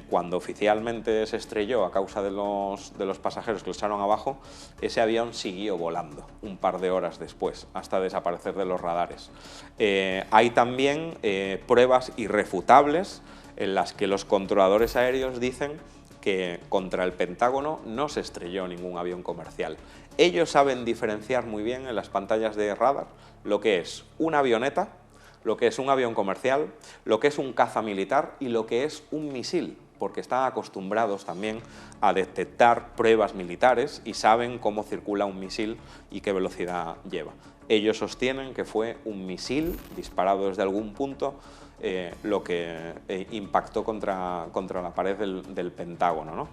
cuando oficialmente se estrelló a causa de los pasajeros que lo echaron abajo, ese avión siguió volando un par de horas después, hasta desaparecer de los radares. Hay también pruebas irrefutables en las que los controladores aéreos dicen que contra el Pentágono no se estrelló ningún avión comercial. Ellos saben diferenciar muy bien en las pantallas de radar lo que es una avioneta, lo que es un avión comercial, lo que es un caza militar y lo que es un misil, porque están acostumbrados también a detectar pruebas militares y saben cómo circula un misil y qué velocidad lleva. Ellos sostienen que fue un misil disparado desde algún punto lo que impactó contra la pared del Pentágono, ¿no?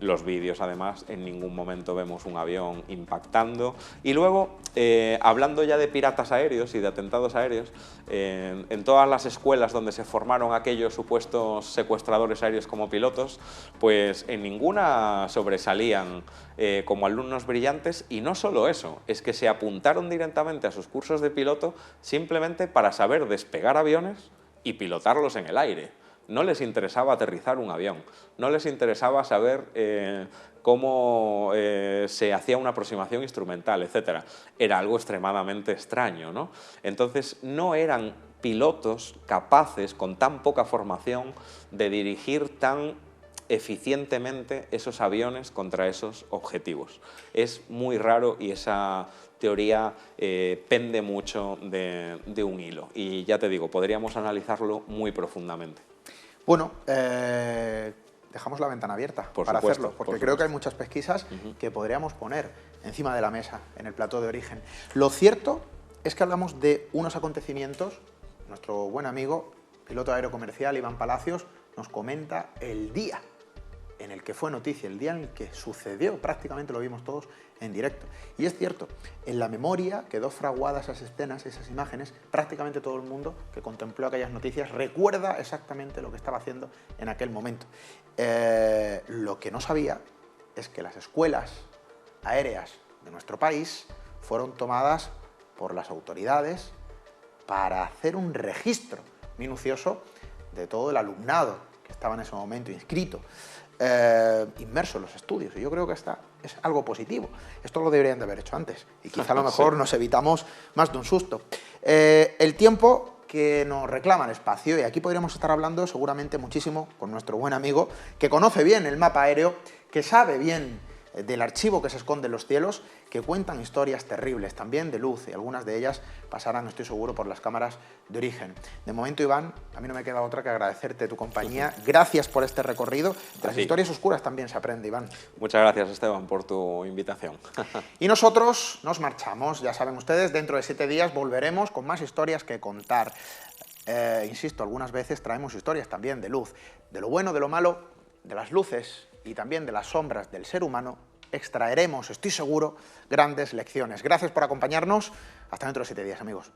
Los vídeos, además, en ningún momento vemos un avión impactando. Y luego, hablando ya de piratas aéreos y de atentados aéreos, en todas las escuelas donde se formaron aquellos supuestos secuestradores aéreos como pilotos, pues en ninguna sobresalían como alumnos brillantes, y no solo eso, es que se apuntaron directamente a sus cursos de piloto simplemente para saber despegar aviones y pilotarlos en el aire. No les interesaba aterrizar un avión, no les interesaba saber cómo se hacía una aproximación instrumental, etc. Era algo extremadamente extraño, ¿no? Entonces no eran pilotos capaces, con tan poca formación, de dirigir tan eficientemente esos aviones contra esos objetivos. Es muy raro, y esa teoría pende mucho de un hilo. Y ya te digo, podríamos analizarlo muy profundamente. Bueno, dejamos la ventana abierta para hacerlo, porque creo que hay muchas pesquisas que podríamos poner encima de la mesa en el plató de Origen. Lo cierto es que hablamos de unos acontecimientos. Nuestro buen amigo, piloto aéreo comercial Iván Palacios, nos comenta el día en el que fue noticia, el día en el que sucedió, prácticamente lo vimos todos en directo. Y es cierto, en la memoria quedó fraguada esas escenas, esas imágenes. Prácticamente todo el mundo que contempló aquellas noticias recuerda exactamente lo que estaba haciendo en aquel momento. Lo que no sabía es que las escuelas aéreas de nuestro país fueron tomadas por las autoridades para hacer un registro minucioso de todo el alumnado que estaba en ese momento inscrito, inmerso en los estudios. Y yo creo que es algo positivo. Esto lo deberían de haber hecho antes, y quizá a lo mejor sí nos evitamos más de un susto. El tiempo que nos reclama el espacio, y aquí podríamos estar hablando seguramente muchísimo con nuestro buen amigo, que conoce bien el mapa aéreo, que sabe bien del archivo que se esconde en los cielos, que cuentan historias terribles, también de luz, y algunas de ellas pasarán, estoy seguro, por las cámaras de Origen. De momento, Iván, a mí no me queda otra que agradecerte tu compañía. Gracias por este recorrido. De las historias oscuras también se aprende, Iván. Muchas gracias, Esteban, por tu invitación. Y nosotros nos marchamos, ya saben ustedes, dentro de 7 días volveremos con más historias que contar. Insisto, algunas veces traemos historias también de luz, de lo bueno, de lo malo, de las luces y también de las sombras del ser humano. Extraeremos, estoy seguro, grandes lecciones. Gracias por acompañarnos. Hasta dentro de 7 días, amigos.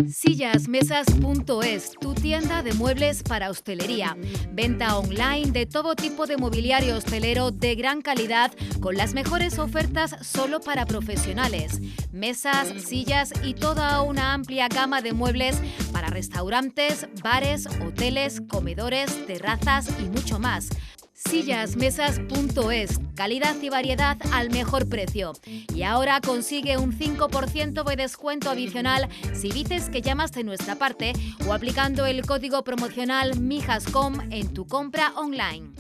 Sillasmesas.es, tu tienda de muebles para hostelería. Venta online de todo tipo de mobiliario hostelero de gran calidad con las mejores ofertas solo para profesionales. Mesas, sillas y toda una amplia gama de muebles para restaurantes, bares, hoteles, comedores, terrazas y mucho más. Sillasmesas.es, calidad y variedad al mejor precio. Y ahora consigue un 5% de descuento adicional si dices que llamas de nuestra parte o aplicando el código promocional MIJASCOM en tu compra online.